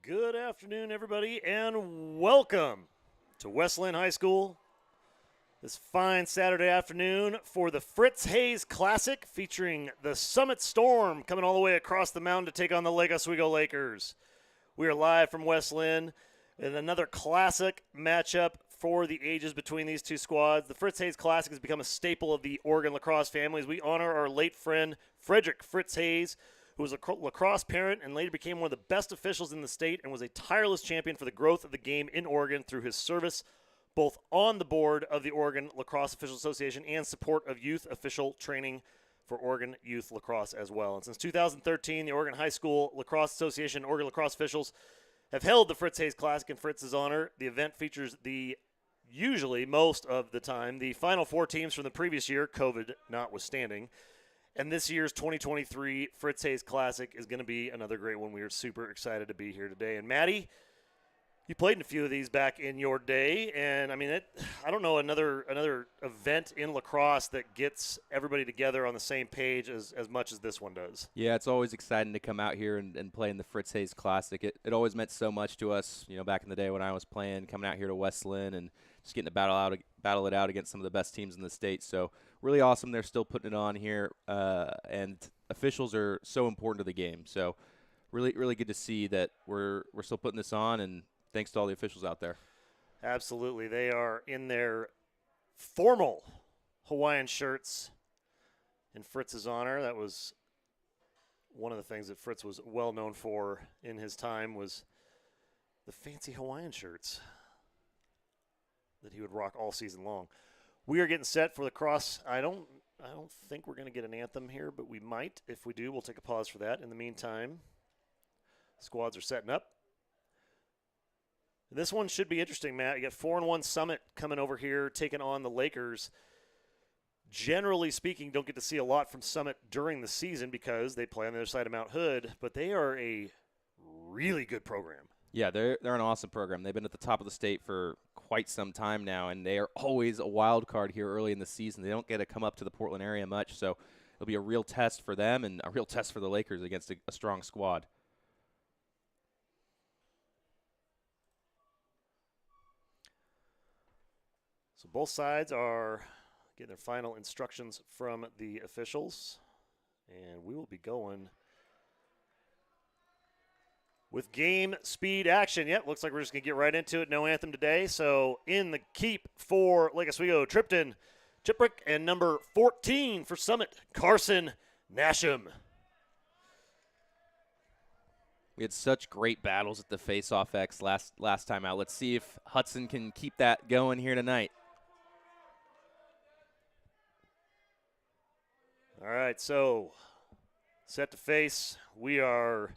Good afternoon, everybody, and welcome to West Linn High School this fine Saturday afternoon for the Fritz Hayes Classic featuring the Summit Storm coming all the way across the mountain to take on the Lake Oswego Lakers. We are live from West Linn in another classic matchup for the ages between these two squads. The Fritz Hayes Classic has become a staple of the Oregon lacrosse family as we honor our late friend Frederick Fritz Hayes, who was a lacrosse parent and later became one of the best officials in the state and was a tireless champion for the growth of the game in Oregon through his service both on the board of the Oregon Lacrosse Officials Association and support of youth official training for Oregon youth lacrosse as well. And since 2013, the Oregon High School Lacrosse Association and Oregon lacrosse officials have held the Fritz Hayes Classic in Fritz's honor. The event features usually most of the time, the final four teams from the previous year, COVID notwithstanding. And this year's 2023 Fritz Hayes Classic is going to be another great one. We are super excited to be here today. And Maddie, you played in a few of these back in your day, and I mean, I don't know another event in lacrosse that gets everybody together on the same page as much as this one does. Yeah, it's always exciting to come out here and play in the Fritz Hayes Classic. It always meant so much to us, back in the day when I was playing, coming out here to West Linn and just getting to battle it out against some of the best teams in the state. So really awesome they're still putting it on here, and officials are so important to the game. So really, really good to see that we're still putting this on, and thanks to all the officials out there. Absolutely. They are in their formal Hawaiian shirts in Fritz's honor. That was one of the things that Fritz was well known for in his time, was the fancy Hawaiian shirts that he would rock all season long. We are getting set for the cross. I don't think we're going to get an anthem here, but we might. If we do, we'll take a pause for that. In the meantime, squads are setting up. This one should be interesting, Matt. You got 4-1 Summit coming over here, taking on the Lakers. Generally speaking, don't get to see a lot from Summit during the season because they play on the other side of Mount Hood, but they are a really good program. Yeah, they're an awesome program. They've been at the top of the state for quite some time now, and they are always a wild card here early in the season. They don't get to come up to the Portland area much, so it'll be a real test for them and a real test for the Lakers against a strong squad. So both sides are getting their final instructions from the officials, and we will be going with game speed action. Yep, looks like we're just going to get right into it. No anthem today. So in the keep for Lake Oswego, Tripton Chiprick, and number 14 for Summit, Carson Nasham. We had such great battles at the Face-Off X last time out. Let's see if Hudson can keep that going here tonight. All right, so set to face. We are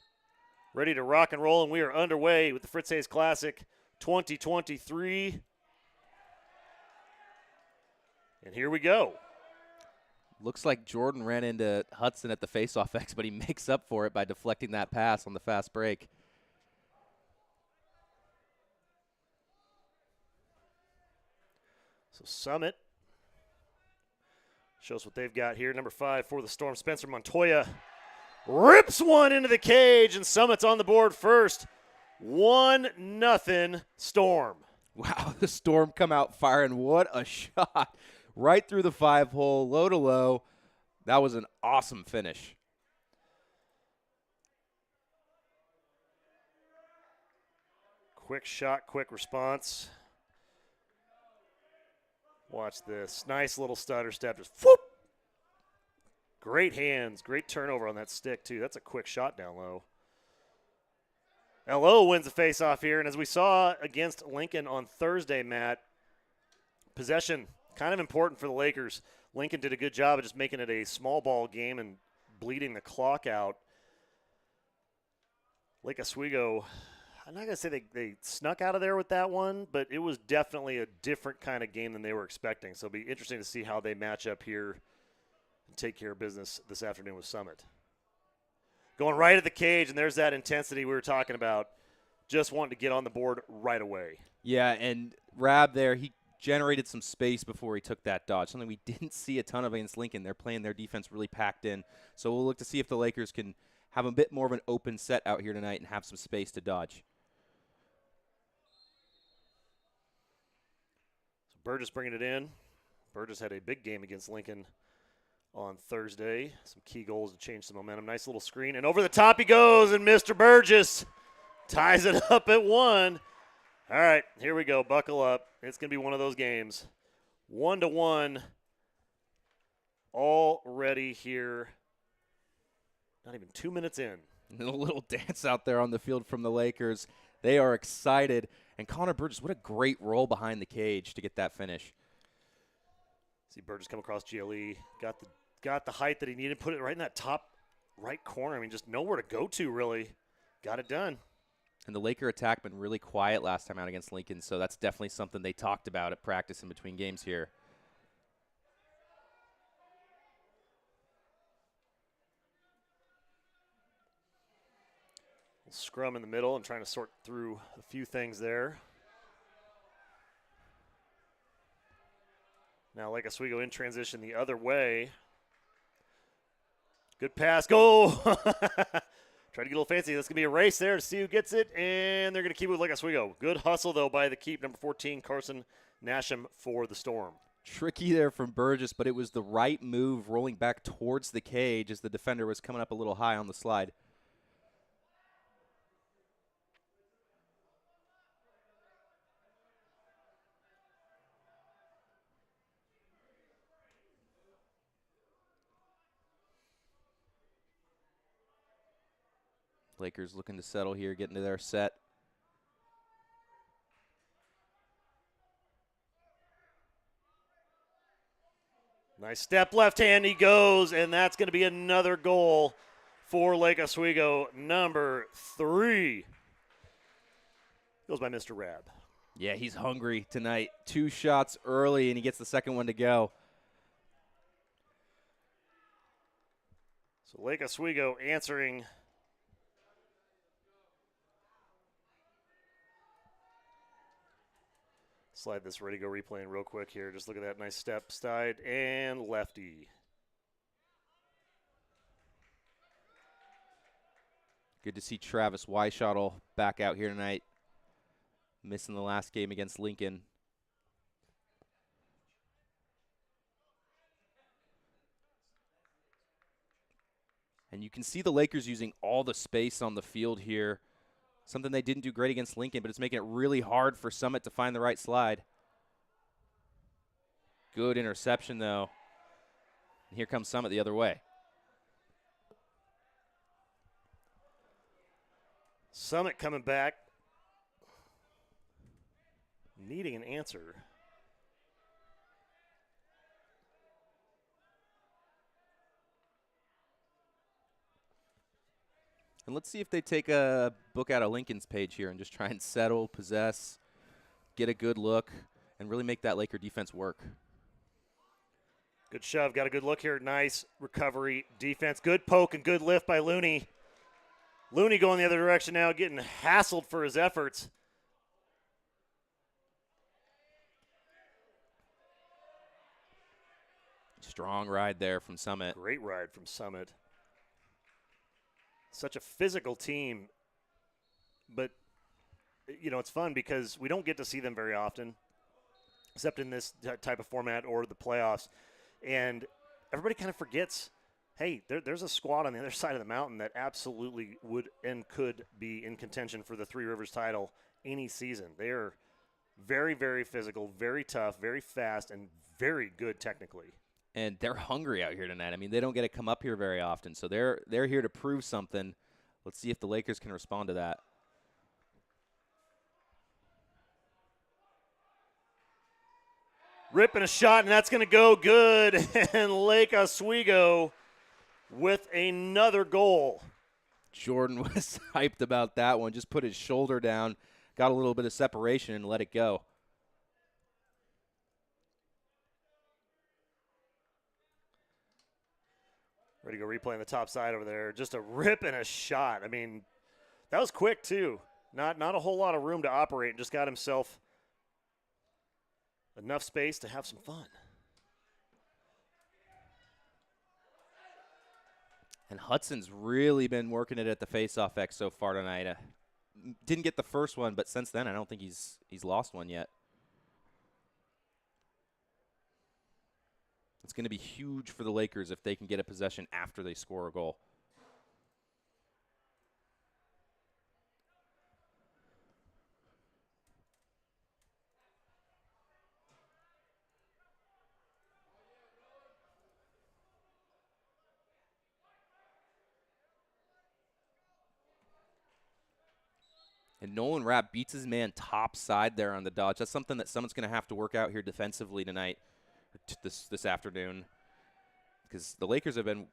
ready to rock and roll, and we are underway with the Fritz Hayes Classic 2023. And here we go. Looks like Jordan ran into Hudson at the Face-Off X, but he makes up for it by deflecting that pass on the fast break. So Summit shows what they've got here. Number 5 for the Storm, Spencer Montoya rips one into the cage, and Summit's on the board first. 1-0 Storm. Wow, the Storm come out firing. What a shot. Right through the 5-hole, low to low. That was an awesome finish. Quick shot, quick response. Watch this. Nice little stutter step. Just whoop. Great hands. Great turnover on that stick, too. That's a quick shot down low. LO wins the faceoff here. And as we saw against Lincoln on Thursday, Matt, possession kind of important for the Lakers. Lincoln did a good job of just making it a small ball game and bleeding the clock out. Lake Oswego, I'm not going to say they snuck out of there with that one, but it was definitely a different kind of game than they were expecting. So it'll be interesting to see how they match up here and take care of business this afternoon with Summit. Going right at the cage, and there's that intensity we were talking about. Just wanting to get on the board right away. Yeah, and Rab there, he generated some space before he took that dodge, something we didn't see a ton of against Lincoln. They're playing their defense really packed in. So we'll look to see if the Lakers can have a bit more of an open set out here tonight and have some space to dodge. Burgess bringing it in. Burgess had a big game against Lincoln on Thursday. Some key goals to change some momentum. Nice little screen. And over the top he goes, and Mr. Burgess ties it up at 1. All right, here we go. Buckle up. It's going to be one of those games. 1-1 already here. Not even 2 minutes in. And a little dance out there on the field from the Lakers. They are excited. And Connor Burgess, what a great roll behind the cage to get that finish. See Burgess come across GLE. Got the height that he needed. Put it right in that top right corner. I mean, just nowhere to go to, really. Got it done. And the Laker attack been really quiet last time out against Lincoln, so that's definitely something they talked about at practice in between games here. Scrum in the middle. I'm trying to sort through a few things there. Now Lake Oswego in transition the other way. Good pass. Go! Try to get a little fancy. That's going to be a race there to see who gets it, and they're going to keep it with Lake Oswego. Good hustle, though, by the keep, number 14, Carson Nasham for the Storm. Tricky there from Burgess, but it was the right move rolling back towards the cage as the defender was coming up a little high on the slide. Lakers looking to settle here, getting to their set. Nice step, left hand he goes, and that's going to be another goal for Lake Oswego, number 3. Goes by Mr. Rab. Yeah, he's hungry tonight. 2 shots early, and he gets the second one to go. So Lake Oswego answering. Slide this ready to go replaying real quick here. Just look at that nice step, side, and lefty. Good to see Travis Weishottle back out here tonight. Missing the last game against Lincoln. And you can see the Lakers using all the space on the field here. Something they didn't do great against Lincoln, but it's making it really hard for Summit to find the right slide. Good interception, though. And here comes Summit the other way. Summit coming back, needing an answer. And let's see if they take a book out of Lincoln's page here and just try and settle, possess, get a good look, and really make that Laker defense work. Good shove. Got a good look here. Nice recovery defense. Good poke and good lift by Looney. Looney going the other direction now, getting hassled for his efforts. Strong ride there from Summit. Great ride from Summit. Such a physical team, but, you know, it's fun because we don't get to see them very often, except in this type of format or the playoffs. And everybody kind of forgets, hey, there's a squad on the other side of the mountain that absolutely would and could be in contention for the Three Rivers title any season. They are very, very physical, very tough, very fast, and very good technically. And they're hungry out here tonight. I mean, they don't get to come up here very often, so they're here to prove something. Let's see if the Lakers can respond to that. Ripping a shot, and that's going to go good. And Lake Oswego with another goal. Jordan was hyped about that one. Just put his shoulder down, got a little bit of separation, and let it go. Ready to go replay on the top side over there. Just a rip and a shot. I mean, that was quick, too. Not a whole lot of room to operate, and just got himself enough space to have some fun. And Hudson's really been working it at the faceoff X so far tonight. Didn't get the first one, but since then I don't think he's lost one yet. It's going to be huge for the Lakers if they can get a possession after they score a goal. And Nolan Rapp beats his man top side there on the dodge. That's something that someone's going to have to work out here defensively tonight, this afternoon, because the Lakers have been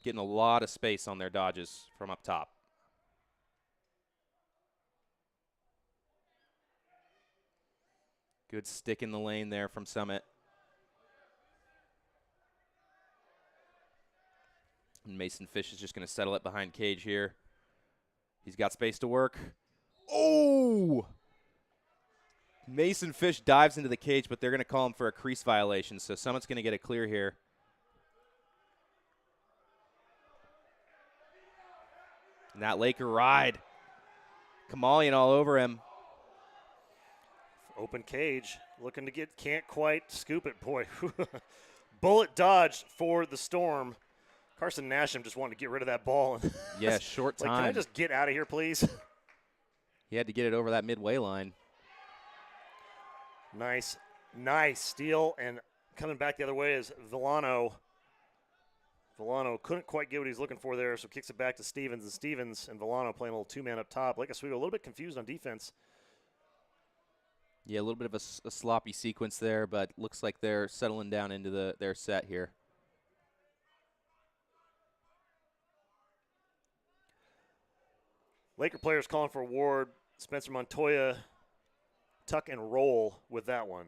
getting a lot of space on their dodges from up top. Good stick in the lane there from Summit. And Mason Fish is just going to settle it behind Cage here. He's got space to work. Oh! Mason Fish dives into the cage, but they're going to call him for a crease violation, so Summit's going to get a clear here. And that Laker ride. Kamalian all over him. Open cage, looking to get, can't quite scoop it. Boy, bullet dodged for the Storm. Carson Nasham just wanted to get rid of that ball. Yeah, short time. Like, can I just get out of here, please? He had to get it over that midway line. Nice steal, and coming back the other way is Villano. Villano couldn't quite get what he's looking for there, so kicks it back to Stevens, and Stevens and Villano playing a little two-man up top. Like Oswego, a little bit confused on defense. Yeah, a little bit of a sloppy sequence there, but looks like they're settling down into their set here. Laker players calling for a ward. Spencer Montoya tuck and roll with that one.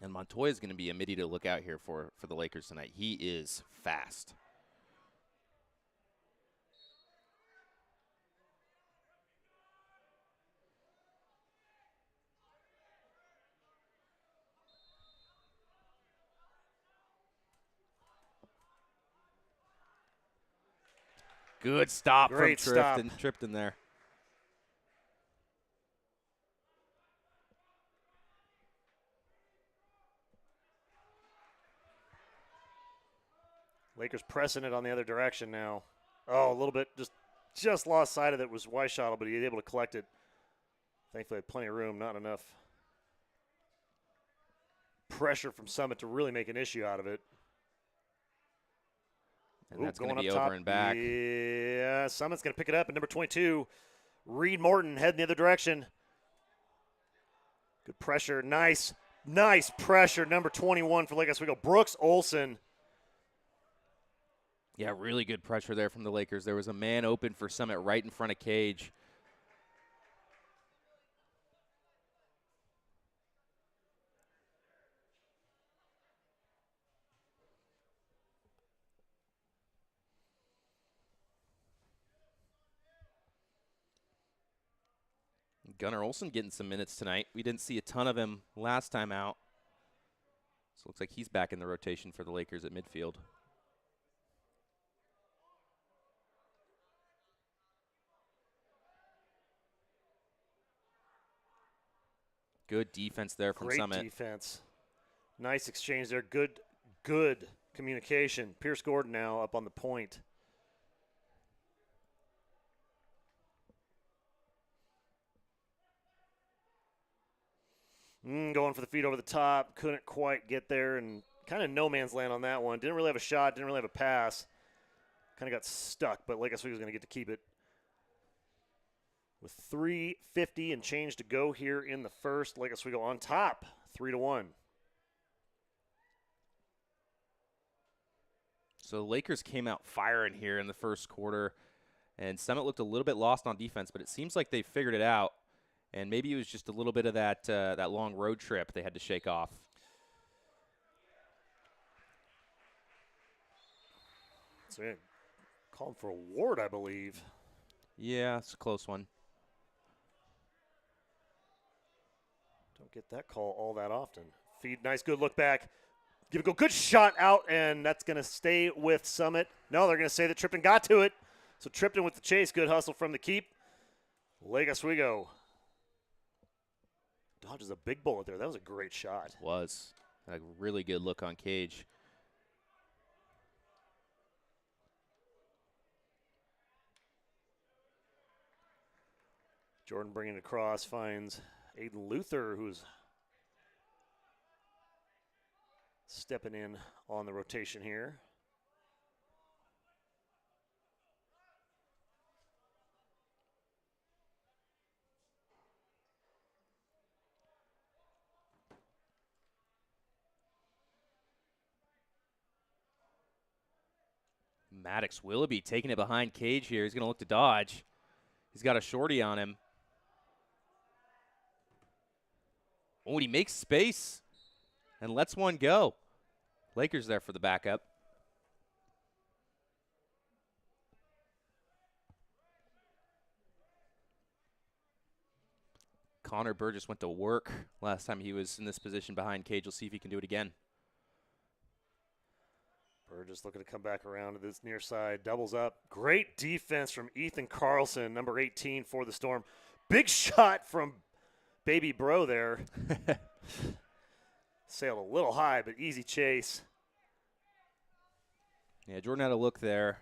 And Montoya is going to be a midi to look out here for the Lakers tonight. He is fast. Good stop Great from stop. Tripton there. Lakers pressing it on the other direction now. Oh, a little bit, just lost sight of it. Was Weishottle, but he was able to collect it. Thankfully, had plenty of room, not enough pressure from Summit to really make an issue out of it. And that's going to be over and back. Yeah, Summit's going to pick it up. And number 22, Reed Morton heading the other direction. Good pressure. Nice pressure. Number 21 for Lake Oswego, Brooks Olson. Yeah, really good pressure there from the Lakers. There was a man open for Summit right in front of Cage. Gunnar Olsen getting some minutes tonight. We didn't see a ton of him last time out. So it looks like he's back in the rotation for the Lakers at midfield. Good defense there from Summit. Great defense. Nice exchange there. Good communication. Pierce Gordon now up on the point. Going for the feed over the top. Couldn't quite get there, and kind of no man's land on that one. Didn't really have a shot. Didn't really have a pass. Kind of got stuck, but Lake Oswego was going to get to keep it. With 3:50 and change to go here in the first, Lake Oswego on top, 3-1. So the Lakers came out firing here in the first quarter, and Summit looked a little bit lost on defense, but it seems like they figured it out. And maybe it was just a little bit of that long road trip they had to shake off. So yeah, called for a ward, I believe. Yeah, it's a close one. Don't get that call all that often. Feed, nice, good look back. Give it a go. Good shot out, and that's going to stay with Summit. No, they're going to say that Tripton got to it. So Tripton with the chase. Good hustle from the keep. Lake Oswego dodges a big bullet there. That was a great shot. Was. A really good look on Cage. Jordan bringing it across, finds Aiden Luther, who's stepping in on the rotation here. Maddox Willoughby taking it behind Cage here. He's going to look to dodge. He's got a shorty on him. Oh, and he makes space and lets one go. Lakers there for the backup. Connor Burgess went to work last time he was in this position behind Cage. We'll see if he can do it again. Burgess looking to come back around to this near side. Doubles up. Great defense from Ethan Carlson, number 18 for the Storm. Big shot from Baby Bro there. Sailed a little high, but easy chase. Yeah, Jordan had a look there,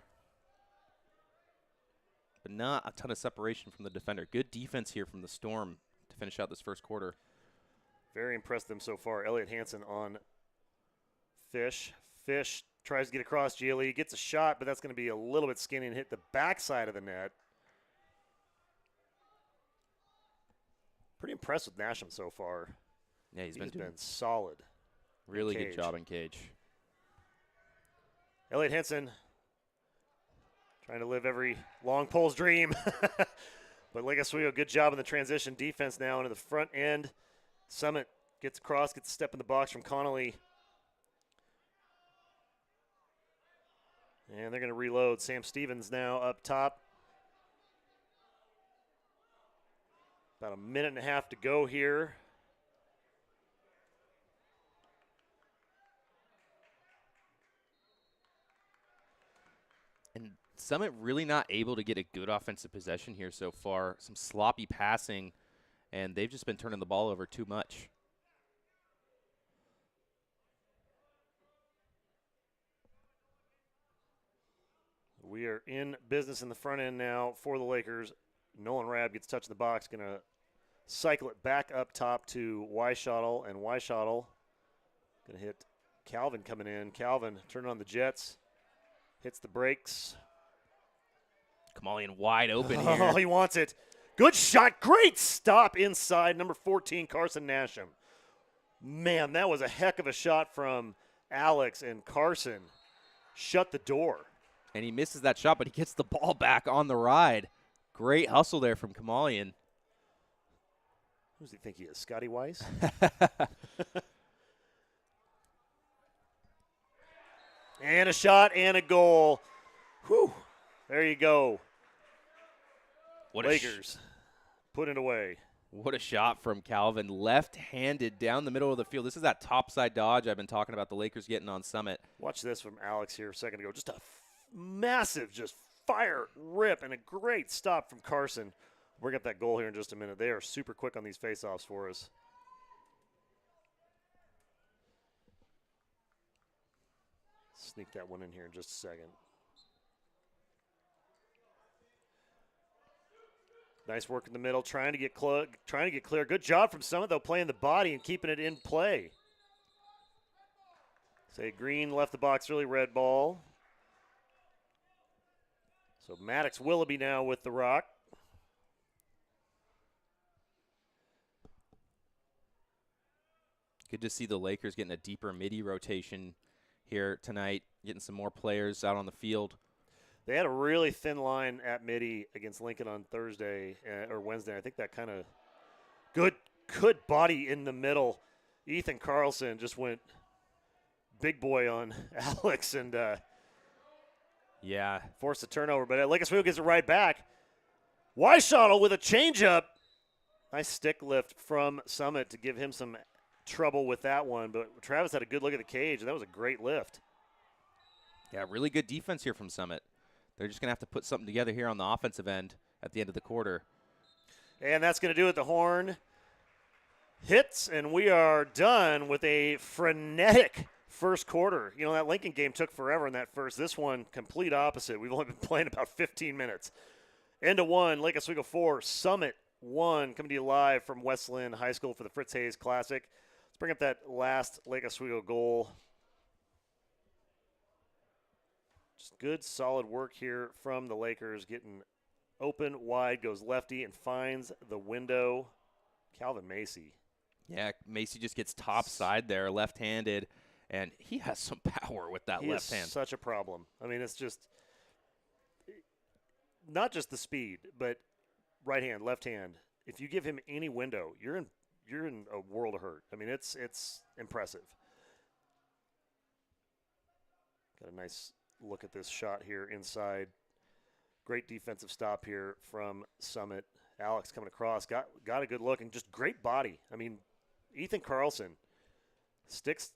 but not a ton of separation from the defender. Good defense here from the Storm to finish out this first quarter. Very impressed them so far. Elliott Hansen on Fish. Fish tries to get across GLE, gets a shot, but that's going to be a little bit skinny and hit the backside of the net. Pretty impressed with Nasham so far. Yeah, he's been solid. Really good job in Cage. Elliott Henson trying to live every long pole's dream. But like Oswego, good job in the transition defense now into the front end. Summit gets across, gets a step in the box from Connolly. And they're going to reload. Sam Stevens now up top. About a minute and a half to go here. And Summit really not able to get a good offensive possession here so far. Some sloppy passing, and they've just been turning the ball over too much. We are in business in the front end now for the Lakers. Nolan Rabb gets touched in the box, going to cycle it back up top to Weishottle, and Weishottle going to hit Calvin coming in. Calvin turning on the Jets, hits the brakes. Kamalian wide open here. Oh, he wants it. Good shot. Great stop inside. Number 14, Carson Nasham. Man, that was a heck of a shot from Alex, and Carson shut the door. And he misses that shot, but he gets the ball back on the ride. Great hustle there from Kamalian. Who does he think he is, Scotty Weiss? And a shot and a goal. Whew. There you go. What Lakers put it away. What a shot from Calvin. Left-handed down the middle of the field. This is that topside dodge I've been talking about the Lakers getting on Summit. Watch this from Alex here a second ago. Just a massive just fire rip and a great stop from Carson. We'll get that goal here in just a minute. They are super quick on these faceoffs for us. Sneak that one in here in just a second. Nice work in the middle, trying to get clear. Good job from Summit, though, playing the body and keeping it in play. Say Green left the box, really red ball. So Maddox Willoughby now with the rock. Good to see the Lakers getting a deeper midi rotation here tonight, getting some more players out on the field. They had a really thin line at midi against Lincoln on Thursday or Wednesday. I think that kind of good body in the middle. Ethan Carlson just went big boy on Alex and forced a turnover. But Oswego gets it right back. Weishottle with a changeup. Nice stick lift from Summit to give him some trouble with that one. But Travis had a good look at the cage, and that was a great lift. Yeah, really good defense here from Summit. They're just going to have to put something together here on the offensive end at the end of the quarter. And that's going to do it. The horn hits, and we are done with a frenetic first quarter. You know, that Lincoln game took forever in that first. This one, complete opposite. We've only been playing about 15 minutes. End of one, Lake Oswego 4, Summit 1, coming to you live from Westland High School for the Fritz Hayes Classic. Let's bring up that last Lake Oswego goal. Just good, solid work here from the Lakers, getting open, wide, goes lefty, and finds the window. Calvin Macy. Yeah, Macy just gets top side there, left-handed, and he has some power with that left hand. Such a problem. I mean, it's just not just the speed, but right hand, left hand. If you give him any window, you're in a world of hurt. I mean, it's impressive. Got a nice look at this shot here inside. Great defensive stop here from Summit. Alex coming across, got a good look, and just great body. I mean, Ethan Carlson sticks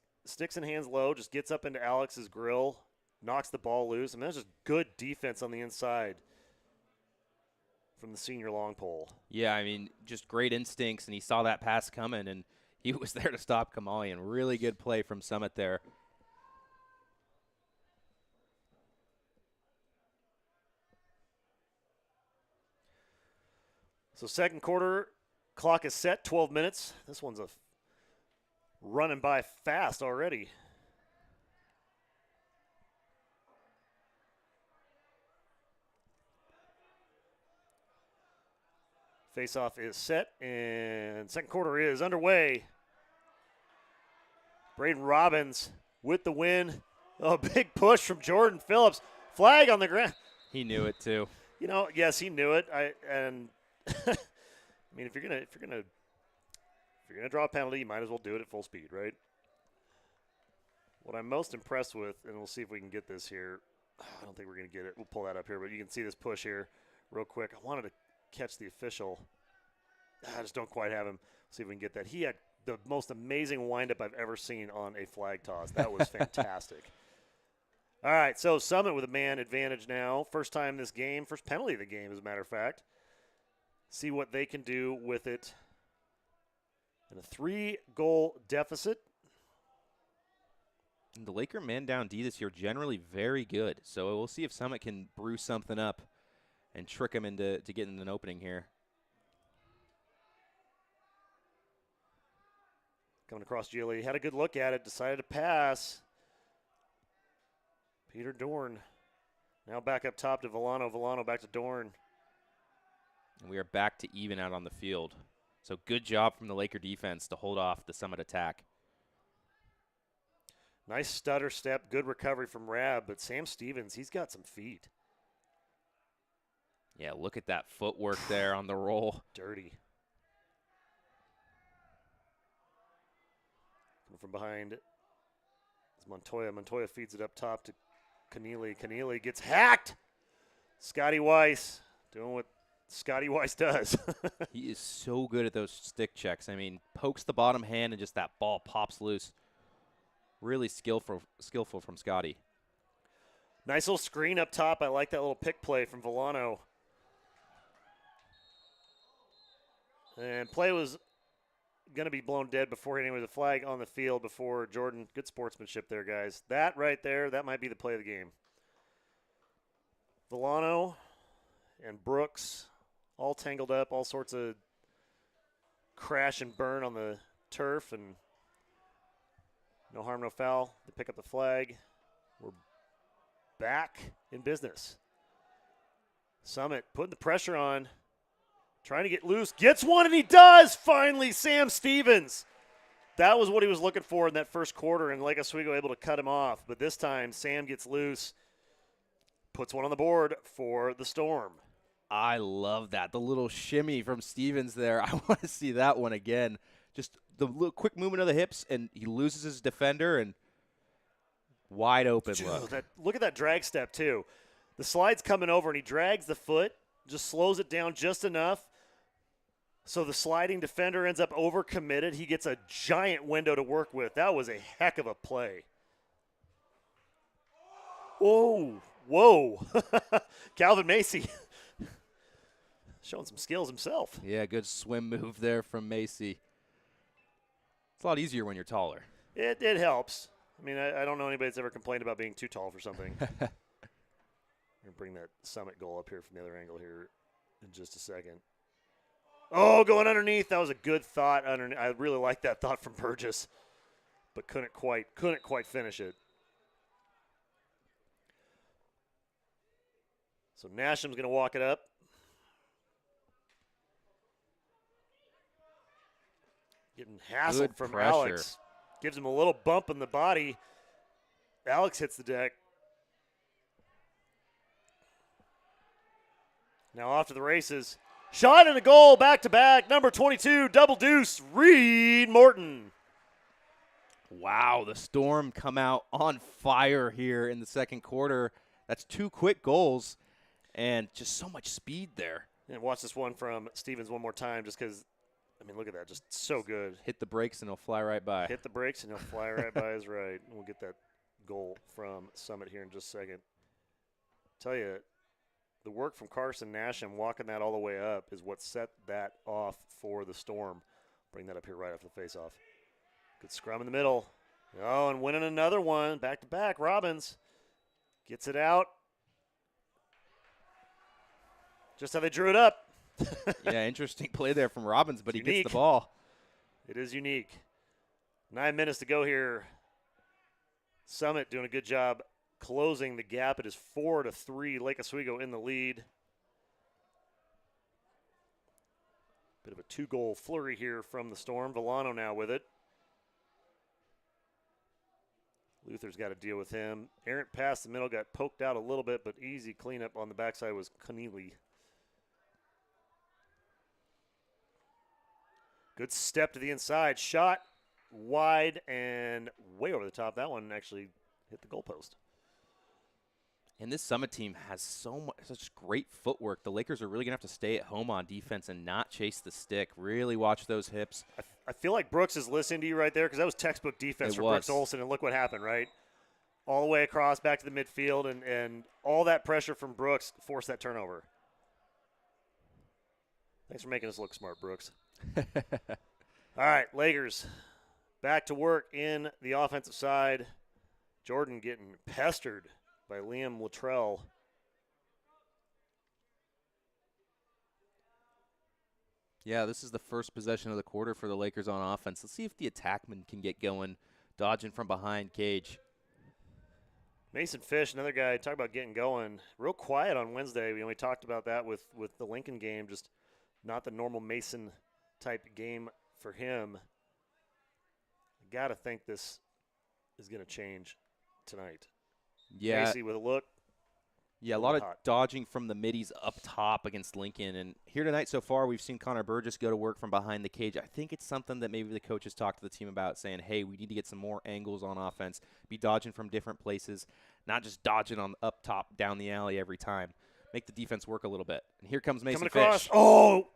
and hands low, just gets up into Alex's grill, knocks the ball loose. I mean, that's just good defense on the inside from the senior long pole. Yeah, I mean, just great instincts, and he saw that pass coming, and he was there to stop Kamali, and really good play from Summit there. So second quarter, clock is set, 12 minutes. This one's running by fast already. Face-off is set, and second quarter is underway. Braden Robbins with the win. Oh, big push from Jordan Phillips. Flag on the ground. He knew it too. You know, yes, he knew it. I mean, if you're gonna draw a penalty, you might as well do it at full speed, right? What I'm most impressed with, and we'll see if we can get this here. I don't think we're gonna get it. We'll pull that up here, but you can see this push here real quick. I wanted to catch the official. I just don't quite have him. See if we can get that. He had the most amazing windup I've ever seen on a flag toss. That was fantastic. All right, so Summit with a man advantage now. First time this game, first penalty of the game, as a matter of fact. See what they can do with it. And a 3-goal deficit. And the Laker man-down D this year generally very good. So we'll see if Summit can brew something up and trick him into getting an opening here. Coming across Gilly. Had a good look at it. Decided to pass. Peter Dorn. Now back up top to Villano. Villano back to Dorn. And we are back to even out on the field. So good job from the Laker defense to hold off the Summit attack. Nice stutter step. Good recovery from Rab. But Sam Stevens, he's got some feet. Yeah, look at that footwork there on the roll. Dirty. Coming from behind is Montoya. Montoya feeds it up top to Keneally. Keneally gets hacked. Scotty Weiss doing what Scotty Weiss does. He is so good at those stick checks. I mean, pokes the bottom hand and just that ball pops loose. Really skillful from Scotty. Nice little screen up top. I like that little pick play from Villano. And play was going to be blown dead before hitting with a flag on the field before Jordan. Good sportsmanship there, guys. That right there, that might be the play of the game. Villano and Brooks all tangled up, all sorts of crash and burn on the turf, and no harm, no foul. They pick up the flag. We're back in business. Summit putting the pressure on, trying to get loose. Gets one, and he does! Finally, Sam Stevens. That was what he was looking for in that first quarter, and Lake Oswego able to cut him off. But this time, Sam gets loose, puts one on the board for the Storm. I love that. The little shimmy from Stevens there. I want to see that one again. Just the little quick movement of the hips, and he loses his defender, and wide open look. Look at that drag step, too. The slide's coming over, and he drags the foot, just slows it down just enough. So the sliding defender ends up overcommitted. He gets a giant window to work with. That was a heck of a play. Whoa. Calvin Macy showing some skills himself. Yeah, good swim move there from Macy. It's a lot easier when you're taller. It helps. I mean, I don't know anybody that's ever complained about being too tall for something. I'm going to bring that Summit goal up here from the other angle here in just a second. Oh, going underneath. That was a good thought. I really like that thought from Burgess, but couldn't quite finish it. So Nasham's going to walk it up. Getting hassled Good from pressure. Alex. Gives him a little bump in the body. Alex hits the deck. Now off to the races. Shot and a goal back-to-back. Number 22, double deuce, Reed Morton. Wow, the Storm come out on fire here in the second quarter. That's 2 quick goals and just so much speed there. And watch this one from Stevens one more time just because, I mean, look at that. Just so good. Hit the brakes and he'll fly right by. Hit the brakes and he'll fly right by his right. We'll get that goal from Summit here in just a second. Tell you, the work from Carson Nasham walking that all the way up is what set that off for the Storm. Bring that up here right after the face-off. Good scrum in the middle. Oh, and winning another one. Back-to-back. Robbins gets it out. Just how they drew it up. Yeah, interesting play there from Robbins, but he Unique. gets the ball. It is unique. 9 minutes to go here. Summit doing a good job closing the gap. It is 4-3. Lake Oswego in the lead. Bit of a 2-goal flurry here from the Storm. Villano now with it. Luther's got to deal with him. Errant past the middle, got poked out a little bit, but easy cleanup on the backside was Keneally. Good step to the inside. Shot wide and way over the top. That one actually hit the goalpost. And this Summit team has such great footwork. The Lakers are really going to have to stay at home on defense and not chase the stick. Really watch those hips. I feel like Brooks is listening to you right there because that was textbook defense for Brooks Olsen, and look what happened, right? All the way across, back to the midfield, and all that pressure from Brooks forced that turnover. Thanks for making us look smart, Brooks. All right, Lakers back to work in the offensive side. Jordan getting pestered by Liam Luttrell. Yeah, this is the first possession of the quarter for the Lakers on offense. Let's see if the attackmen can get going, dodging from behind Cage. Mason Fish, another guy, talk about getting going. Real quiet on Wednesday. We talked about that with the Lincoln game, just not the normal Mason-type game for him. I got to think this is going to change tonight. Yeah. Macy with a look. Yeah, a lot of dodging from the middies up top against Lincoln. And here tonight so far, we've seen Connor Burgess go to work from behind the cage. I think it's something that maybe the coaches talked to the team about, saying, hey, we need to get some more angles on offense, be dodging from different places, not just dodging on up top down the alley every time. Make the defense work a little bit. And here comes Mason Coming across. Fish. Oh,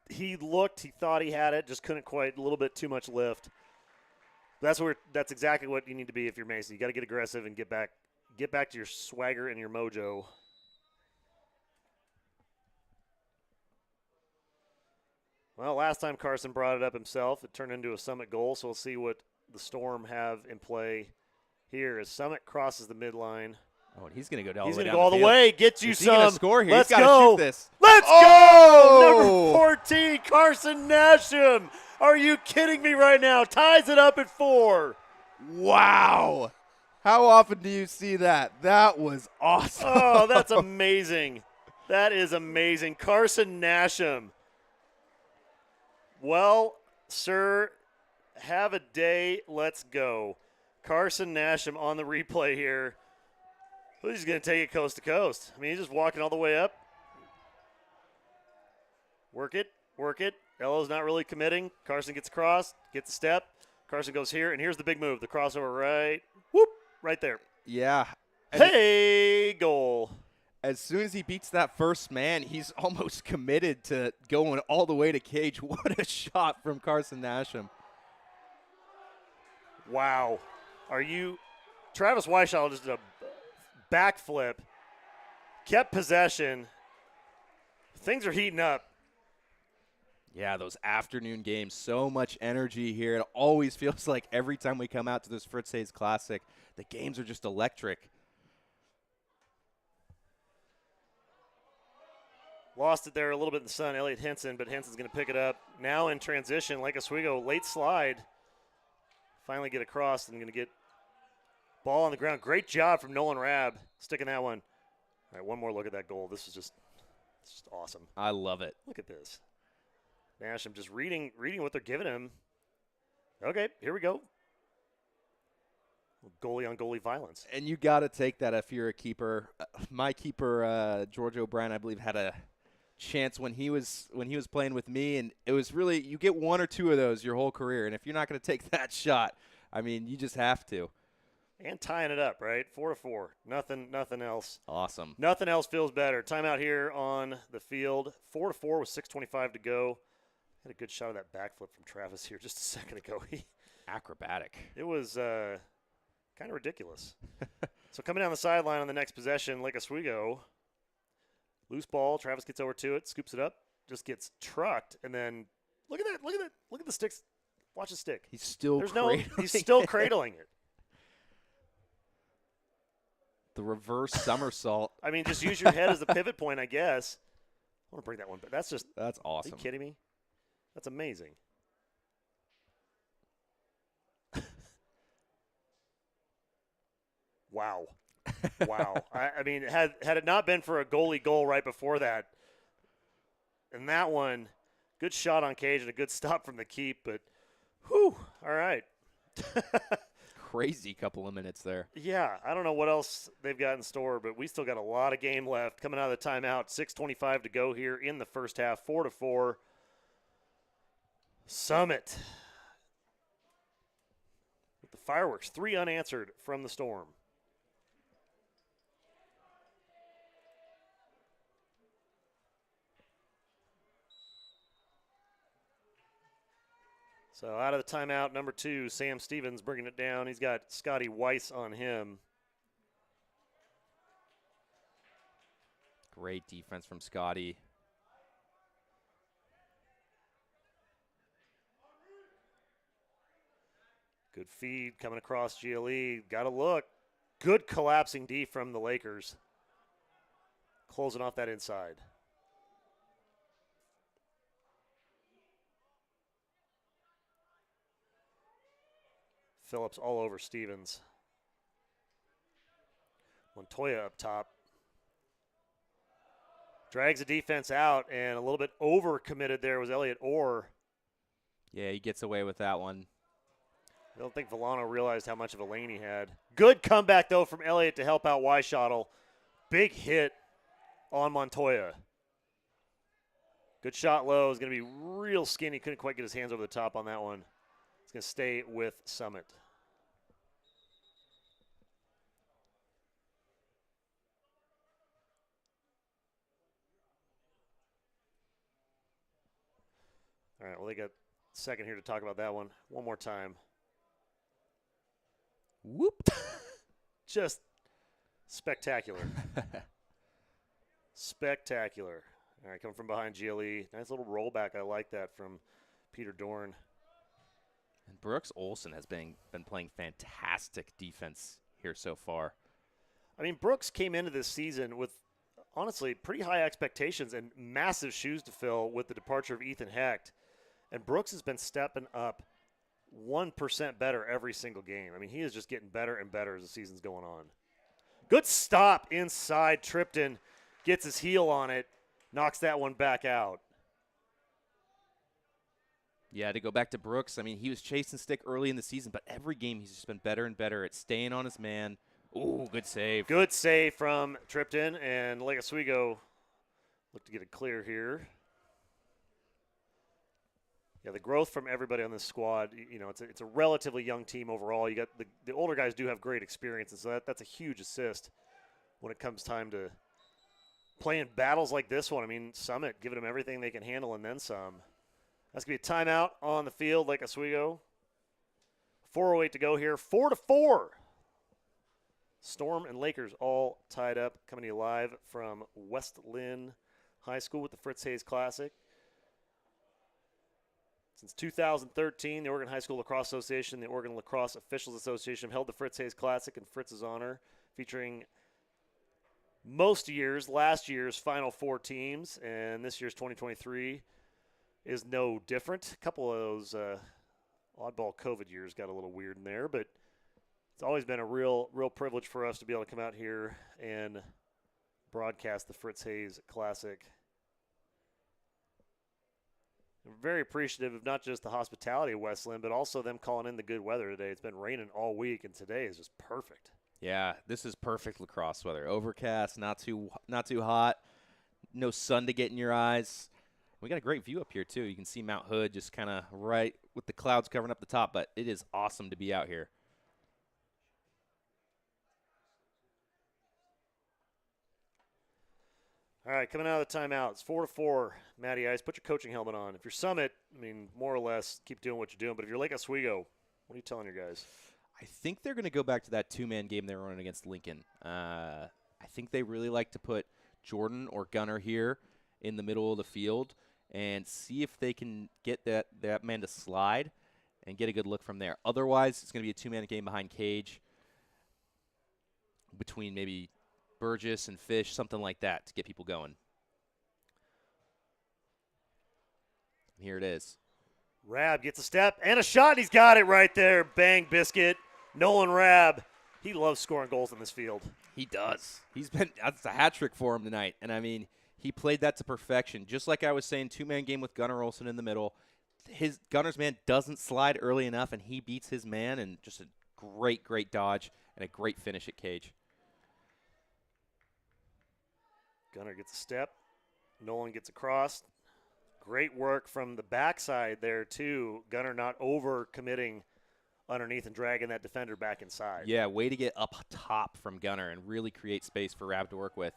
he looked. He thought he had it. Just couldn't quite. A little bit too much lift. That's exactly what you need to be if you're Mason. You got to get aggressive and get back to your swagger and your mojo. Well, last time Carson brought it up himself, it turned into a Summit goal, so we'll see what the Storm have in play here as Summit crosses the midline. Oh, and he's going to go all He's the way going to down go all the field. way, get you Is he gonna some. score here? Let's He's gotta go. shoot this. Let's Oh! go! Number 14, Carson Nasham. Are you kidding me right now? Ties it up at 4. Wow. How often do you see that? That was awesome. Oh, that's amazing. That is amazing. Carson Nasham. Well, sir, have a day. Let's go. Carson Nasham on the replay here. He's going to take it coast to coast. I mean, he's just walking all the way up. Work it, work it. Elo's not really committing. Carson gets across, gets a step. Carson goes here, and here's the big move. The crossover right, whoop, right there. Yeah. Hey, goal. As soon as he beats that first man, he's almost committed to going all the way to cage. What a shot from Carson Nasham. Wow. Travis Weishall just did a backflip, kept possession. Things are heating up. Yeah, those afternoon games, so much energy here. It always feels like every time we come out to this Fritz Hayes Classic, the games are just electric. Lost it there a little bit in the sun, Elliot Henson, but Henson's going to pick it up. Now in transition, like Oswego, late slide. Finally get across and going to get ball on the ground. Great job from Nolan Rabb sticking that one. All right, one more look at that goal. This is just awesome. I love it. Look at this. Nash, I'm just reading what they're giving him. Okay, here we go. Goalie on goalie violence. And you got to take that if you're a keeper. My keeper, George O'Brien, I believe, had a chance when he was playing with me, and it was really, you get one or two of those your whole career, and if you're not going to take that shot, I mean, you just have to. And tying it up, right? 4-4. Nothing else. Awesome. Nothing else feels better. Timeout here on the field. 4-4 with 6:25 to go. Had a good shot of that backflip from Travis here just a second ago. Acrobatic. It was kind of ridiculous. So coming down the sideline on the next possession, Lake Oswego. Loose ball. Travis gets over to it, scoops it up, just gets trucked, and then look at that. Look at the sticks. Watch the stick. He's still he's still cradling it. The reverse somersault. I mean, just use your head as the pivot point, I guess. I want to bring that one, but that's awesome. Are you kidding me? That's amazing. Wow. I mean, had it not been for a goalie goal right before that, and that one, good shot on cage and a good stop from the keep, but whew, all right. Crazy couple of minutes there. Yeah, I don't know what else they've got in store, but we still got a lot of game left. Coming out of the timeout, 6:25 to go here in the first half, 4-4. Summit with the fireworks, 3 unanswered from the Storm. So out of the timeout, number 2, Sam Stevens bringing it down. He's got Scotty Weiss on him. Great defense from Scotty. Good feed coming across GLE. Got to look. Good collapsing D from the Lakers. Closing off that inside. Phillips all over Stevens. Montoya up top. Drags the defense out, and a little bit over-committed there was Elliott Orr. Yeah, he gets away with that one. I don't think Villano realized how much of a lane he had. Good comeback, though, from Elliott to help out Weishottle. Big hit on Montoya. Good shot low. Is going to be real skinny. Couldn't quite get his hands over the top on that one. It's going to stay with Summit. All right, well, they got a second here to talk about that one. One more time. Whoop. Just spectacular. Spectacular. All right, coming from behind GLE. Nice little rollback. I like that from Peter Dorn. And Brooks Olson has been playing fantastic defense here so far. I mean, Brooks came into this season with, honestly, pretty high expectations and massive shoes to fill with the departure of Ethan Hecht. And Brooks has been stepping up 1% better every single game. I mean, he is just getting better and better as the season's going on. Good stop inside. Tripton gets his heel on it, knocks that one back out. Yeah, to go back to Brooks, I mean, he was chasing stick early in the season, but every game he's just been better and better at staying on his man. Ooh, good save. Good save from Tripton, and Lake Oswego look to get it clear here. Yeah, the growth from everybody on this squad, you know, it's a relatively young team overall. You got the older guys do have great experience, and so that's a huge assist when it comes time to playing battles like this one. I mean, Summit giving them everything they can handle and then some. That's going to be a timeout on the field, Lake Oswego. 4:08 to go here, 4-4. Storm and Lakers all tied up, coming to you live from West Lynn High School with the Fritz Hayes Classic. Since 2013, the Oregon High School Lacrosse Association, the Oregon Lacrosse Officials Association have held the Fritz Hayes Classic in Fritz's honor, featuring most years, last year's Final Four teams, and this year's 2023 is no different. A couple of those oddball COVID years got a little weird in there, but it's always been a real privilege for us to be able to come out here and broadcast the Fritz Hayes Classic. I'm very appreciative of not just the hospitality of Westland, but also them calling in the good weather today. It's been raining all week, and today is just perfect. Yeah, this is perfect lacrosse weather. Overcast, not too hot, no sun to get in your eyes. We got a great view up here, too. You can see Mount Hood just kind of right with the clouds covering up the top, but it is awesome to be out here. All right, coming out of the timeout, it's 4-4, Matty Ice. Put your coaching helmet on. If you're Summit, I mean, more or less, keep doing what you're doing. But if you're Lake Oswego, what are you telling your guys? I think they're going to go back to that two-man game they were running against Lincoln. I think they really like to put Jordan or Gunner here in the middle of the field and see if they can get that man to slide and get a good look from there. Otherwise, it's going to be a two-man game behind Cage between maybe Burgess and Fish, something like that to get people going. Here it is. Rab gets a step and a shot. He's got it right there. Bang, biscuit. Nolan Rab. He loves scoring goals in this field. He does. That's a hat trick for him tonight. And, I mean, he played that to perfection. Just like I was saying, two-man game with Gunnar Olsen in the middle. Gunner's man doesn't slide early enough, and he beats his man, and just a great dodge and a great finish at Cage. Gunner gets a step. Nolan gets across. Great work from the backside there, too. Gunner not over-committing underneath and dragging that defender back inside. Yeah, way to get up top from Gunner and really create space for Rab to work with.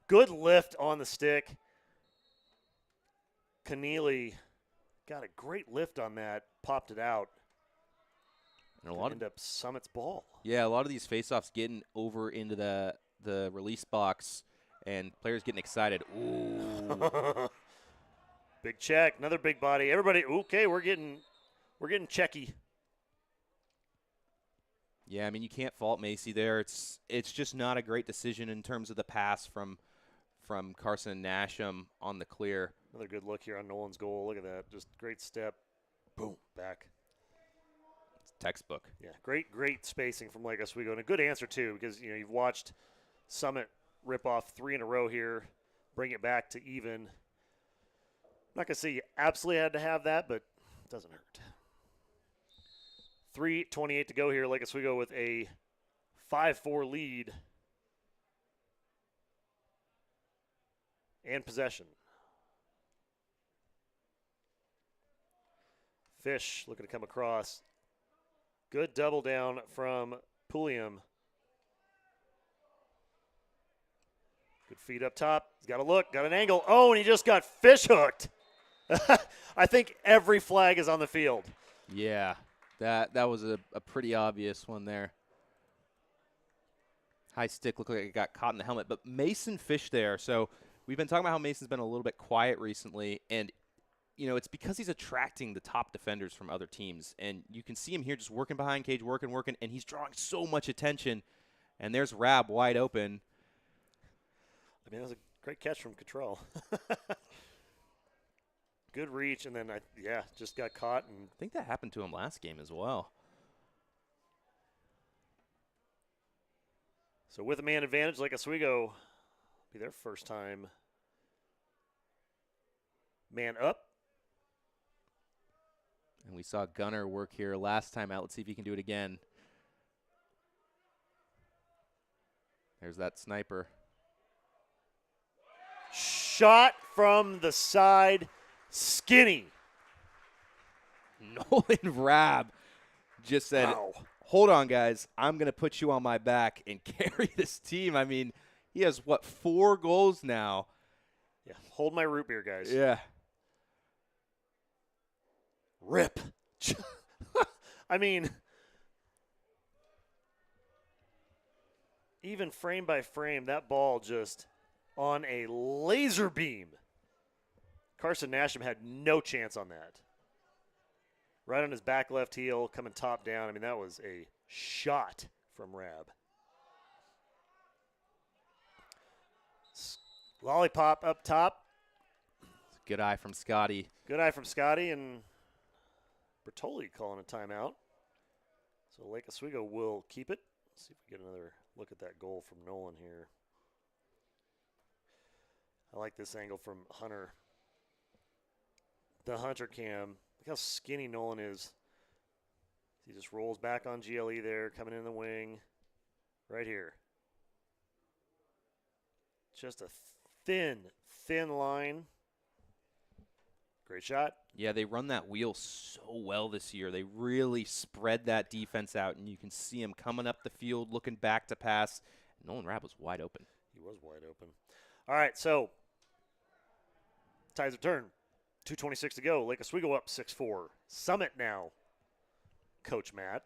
Good lift on the stick. Keneally got a great lift on that, popped it out. And a lot end up Summit's ball. Yeah, a lot of these faceoffs getting over into the release box and players getting excited. Ooh. Big check, another big body. Everybody, okay, we're getting checky. Yeah, I mean, you can't fault Macy there. It's just not a great decision in terms of the pass from Carson and Nasham on the clear. Another good look here on Nolan's goal. Look at that. Just great step. Boom, back. It's textbook. Yeah, great spacing from Lake Oswego. And a good answer, too, because, you've watched Summit rip off 3 in a row here, bring it back to even. I'm not going to say you absolutely had to have that, but it doesn't hurt. 3:28 to go here. Lake Oswego with a 5-4 lead and possession. Fish looking to come across. Good double down from Pulliam. Good feed up top. He's got a look, got an angle. Oh, and he just got fish hooked. I think every flag is on the field. Yeah, that was a pretty obvious one there. High stick looked like it got caught in the helmet, but Mason Fish there. So we've been talking about how Mason's been a little bit quiet recently, and it's because he's attracting the top defenders from other teams. And you can see him here just working behind Cage, working, and he's drawing so much attention. And there's Rab wide open. I mean, that was a great catch from Cottrell. Good reach, and then, just got caught. And I think that happened to him last game as well. So with a man advantage, Lake Oswego be their first time. Man up. And we saw Gunner work here last time out. Let's see if he can do it again. There's that sniper. Shot from the side. Skinny. Nolan Rab just said, wow. Hold on, guys. I'm going to put you on my back and carry this team. I mean, he has, 4 goals now? Yeah, hold my root beer, guys. Yeah. Rip. I mean, even frame by frame, that ball just on a laser beam. Carson Nasham had no chance on that. right on his back left heel, coming top down. I mean, that was a shot from Rab. Lollipop up top. Good eye from Scotty. Good eye from Scotty, and Bertoli calling a timeout. So Lake Oswego will keep it. Let's see if we get another look at that goal from Nolan here. I like this angle from Hunter. The Hunter cam. Look how skinny Nolan is. He just rolls back on GLE there, coming in the wing. Right here. Just a thin line. Great shot. Yeah, they run that wheel so well this year. They really spread that defense out, and you can see him coming up the field, looking back to pass. Nolan Rabb was wide open. He was wide open. All right, so ties return. 2:26 to go. Lake Oswego up 6-4. Summit now. Coach Matt,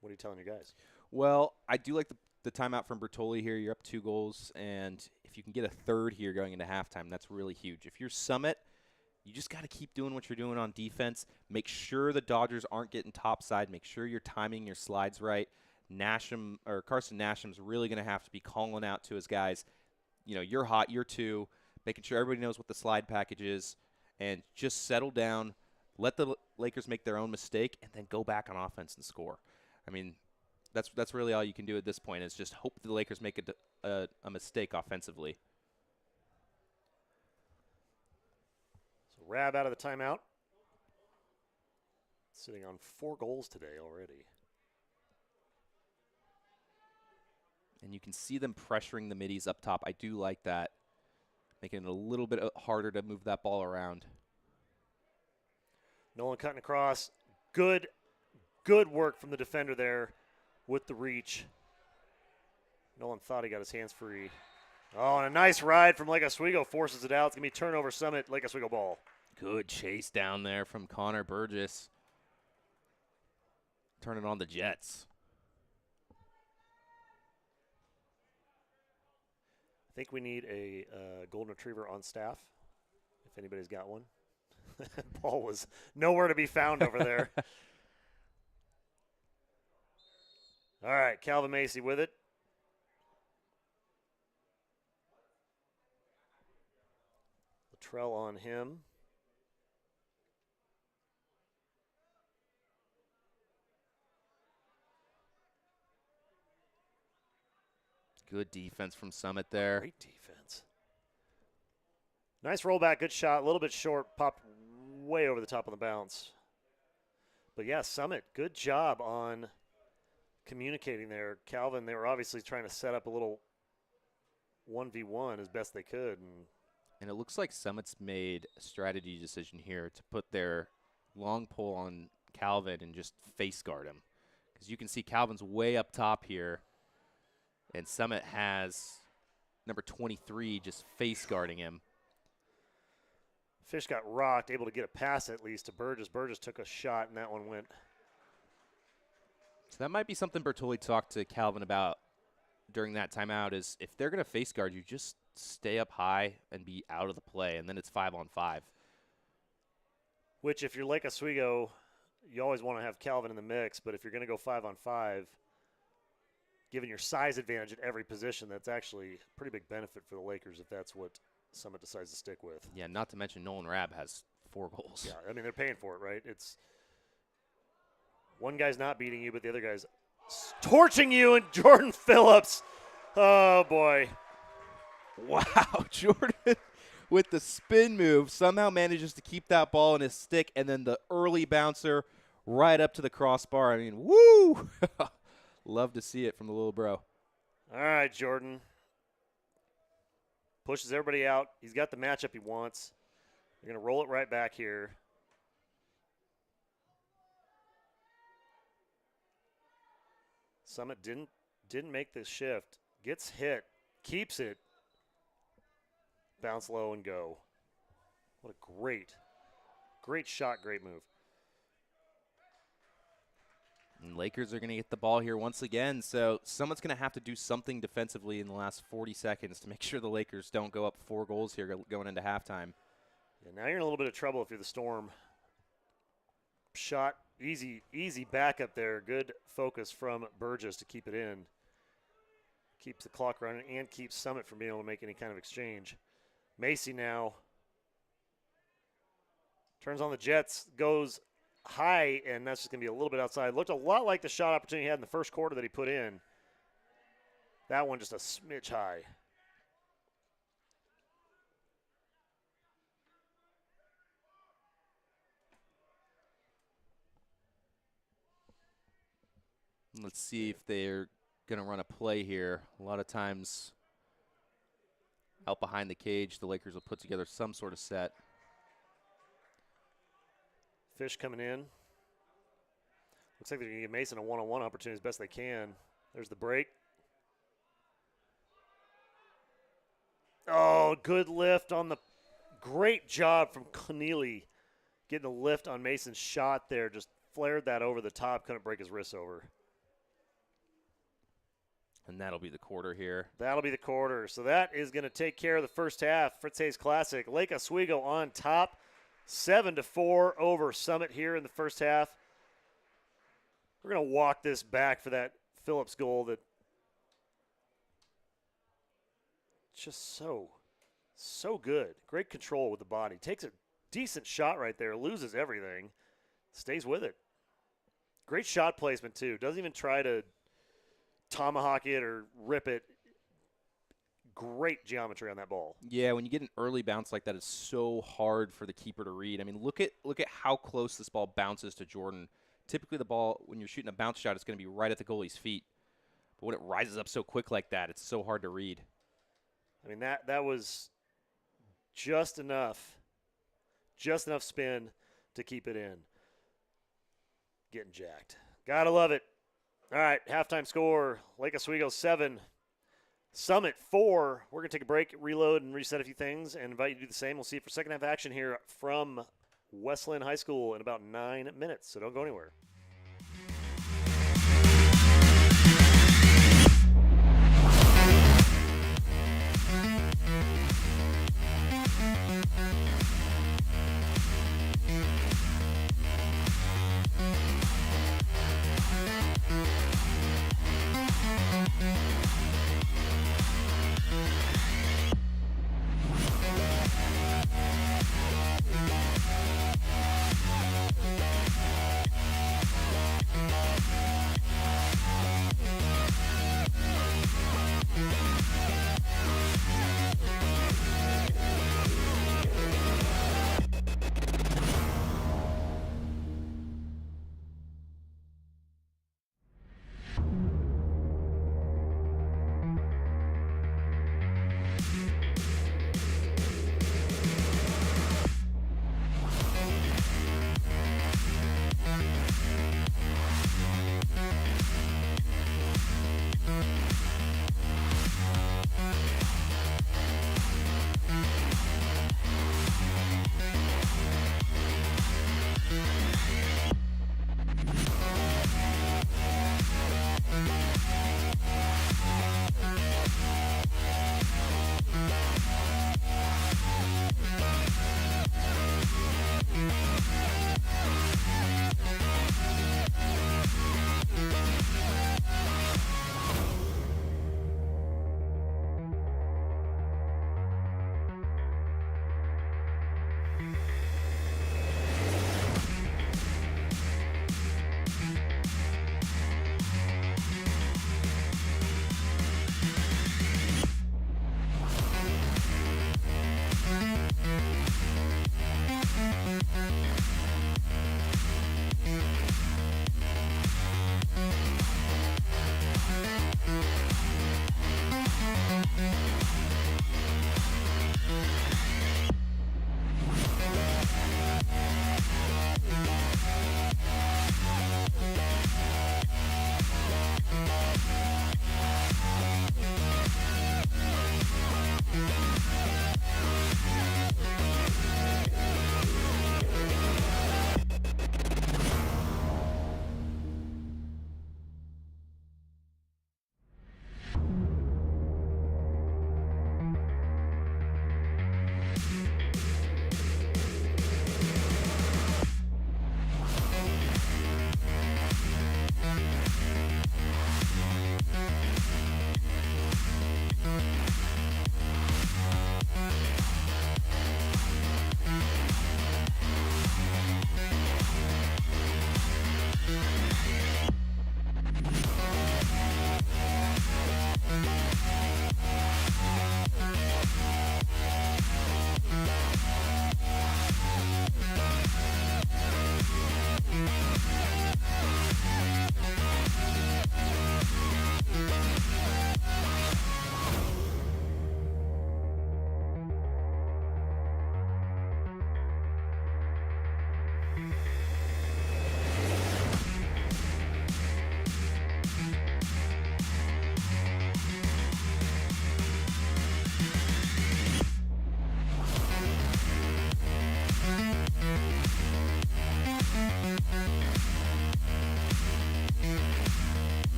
what are you telling you guys? Well, I do like the timeout from Bertoli here. You're up 2 goals, and if you can get a third here going into halftime, that's really huge. If you're Summit, you just got to keep doing what you're doing on defense. Make sure the Dodgers aren't getting topside. Make sure you're timing your slides right. Carson Nasham's really going to have to be calling out to his guys, you're hot, you're 2, making sure everybody knows what the slide package is, and just settle down, let the Lakers make their own mistake, and then go back on offense and score. I mean, that's really all you can do at this point is just hope the Lakers make a mistake offensively. So Rab out of the timeout. Sitting on 4 goals today already. And you can see them pressuring the middies up top. I do like that, making it a little bit harder to move that ball around. Nolan cutting across. Good work from the defender there with the reach. Nolan thought he got his hands free. Oh, and a nice ride from Lake Oswego forces it out. It's going to be turnover Summit, Lake Oswego ball. Good chase down there from Connor Burgess. Turning on the Jets. I think we need a golden retriever on staff, if anybody's got one. Ball was nowhere to be found over there. All right, Calvin Macy with it. Latrell on him. Good defense from Summit there. Great defense. Nice rollback, good shot. A little bit short, popped way over the top of the bounce. But yeah, Summit, good job on communicating there. Calvin, they were obviously trying to set up a little 1v1 as best they could. And it looks like Summit's made a strategy decision here to put their long pole on Calvin and just face guard him. Because you can see Calvin's way up top here. And Summit has number 23 just face guarding him. Fish got rocked, able to get a pass at least to Burgess. Burgess took a shot, and that one went. So that might be something Bertoli talked to Calvin about during that timeout is if they're going to face guard you, just stay up high and be out of the play, and then it's 5-on-5. Which, if you're Lake Oswego, you always want to have Calvin in the mix, but if you're going to go 5-on-5, given your size advantage at every position, that's actually a pretty big benefit for the Lakers if that's what Summit decides to stick with. Yeah, not to mention Nolan Rabb has 4 goals. Yeah, I mean, they're paying for it, right? It's one guy's not beating you, but the other guy's torching you, and Jordan Phillips. Oh, boy. Wow, Jordan with the spin move somehow manages to keep that ball in his stick, and then the early bouncer right up to the crossbar. I mean, woo! Love to see it from the little bro. All right, Jordan. Pushes everybody out. He's got the matchup he wants. They're going to roll it right back here. Summit didn't make the shift. Gets hit. Keeps it. Bounce low and go. What a great shot, great move. And Lakers are going to get the ball here once again, so someone's going to have to do something defensively in the last 40 seconds to make sure the Lakers don't go up 4 goals here going into halftime. Yeah, now you're in a little bit of trouble if you're the Storm. shot. Easy backup there. Good focus from Burgess to keep it in. Keeps the clock running and keeps Summit from being able to make any kind of exchange. Macy now turns on the jets, goes high, and that's just going to be a little bit outside. Looked a lot like the shot opportunity he had in the first quarter that he put in. That one just a smidge high. Let's see if they're going to run a play here. A lot of times out behind the cage, the Lakers will put together some sort of set. Fish coming in. Looks like they're going to give Mason a one-on-one opportunity as best they can. There's the break. Oh, good lift on the – great job from Keneally getting the lift on Mason's shot there. Just flared that over the top. Couldn't break his wrist over. And that'll be the quarter here. That'll be the quarter. So that is going to take care of the first half. Fritz Hayes Classic. Lake Oswego on top. 7-4 over Summit here in the first half. We're going to walk this back for that Phillips goal that just so good. Great control with the body. Takes a decent shot right there. Loses everything. Stays with it. Great shot placement, too. Doesn't even try to tomahawk it or rip it. Great geometry on that ball. Yeah, when you get an early bounce like that, it's so hard for the keeper to read. I mean, look at how close this ball bounces to Jordan. Typically the ball, when you're shooting a bounce shot, it's going to be right at the goalie's feet. But when it rises up so quick like that, it's so hard to read. I mean, that was just enough spin to keep it in. Getting jacked. Gotta love it. All right, halftime score, Lake Oswego 7, Summit 4. We're going to take a break, reload, and reset a few things, and invite you to do the same. We'll see you for second half action here from Westland High School in about 9 minutes, so don't go anywhere.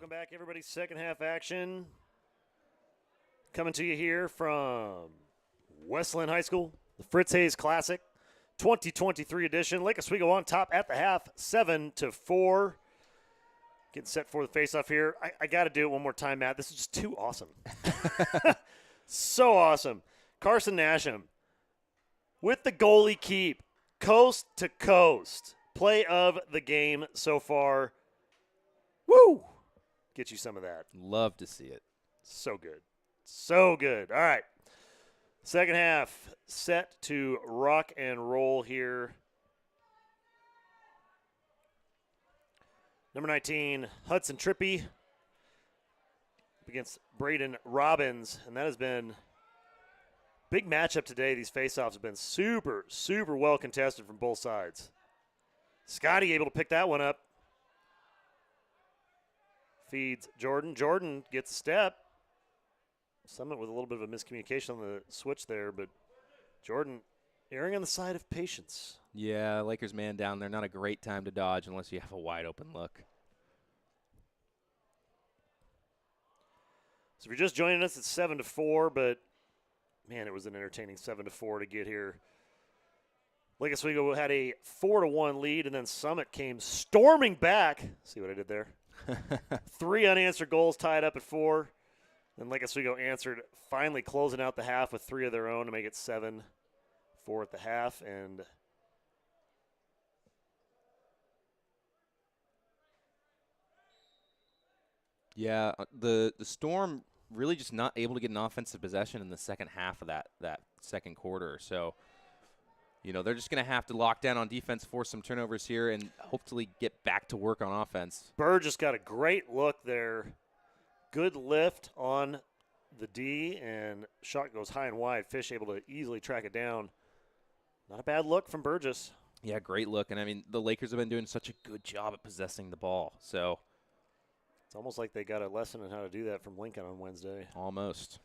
Welcome back, everybody. Second half action. Coming to you here from Westland High School, the Fritz Hayes Classic, 2023 edition. Lake Oswego on top at the half, 7-4. Getting set for the face-off here. I got to do it one more time, Matt. This is just too awesome. So awesome. Carson Nasham with the goalie keep, coast to coast. Play of the game so far. Woo! Get you some of that. Love to see it. So good. So good. All right. Second half set to rock and roll here. Number 19, Hudson Trippy against Braden Robbins. And that has been big matchup today. These faceoffs have been super, super well contested from both sides. Scotty able to pick that one up. Feeds Jordan. Jordan gets a step. Summit with a little bit of a miscommunication on the switch there, but Jordan erring on the side of patience. Yeah, Lakers man down there. Not a great time to dodge unless you have a wide open look. So if you're just joining us, it's 7-4, but man, it was an entertaining 7-4 to get here. Lake Oswego had a 4-1 lead, and then Summit came storming back. See what I did there? 3 unanswered goals tied up at 4. Then Lake Oswego answered, finally closing out the half with 3 of their own to make it 7-4 at the half. And yeah, the Storm really just not able to get an offensive possession in the second half of that second quarter. So, you know, they're just going to have to lock down on defense, force some turnovers here, and hopefully get back to work on offense. Burgess got a great look there. Good lift on the D, and shot goes high and wide. Fish able to easily track it down. Not a bad look from Burgess. Yeah, great look. And, I mean, the Lakers have been doing such a good job at possessing the ball. So it's almost like they got a lesson on how to do that from Lincoln on Wednesday. Almost.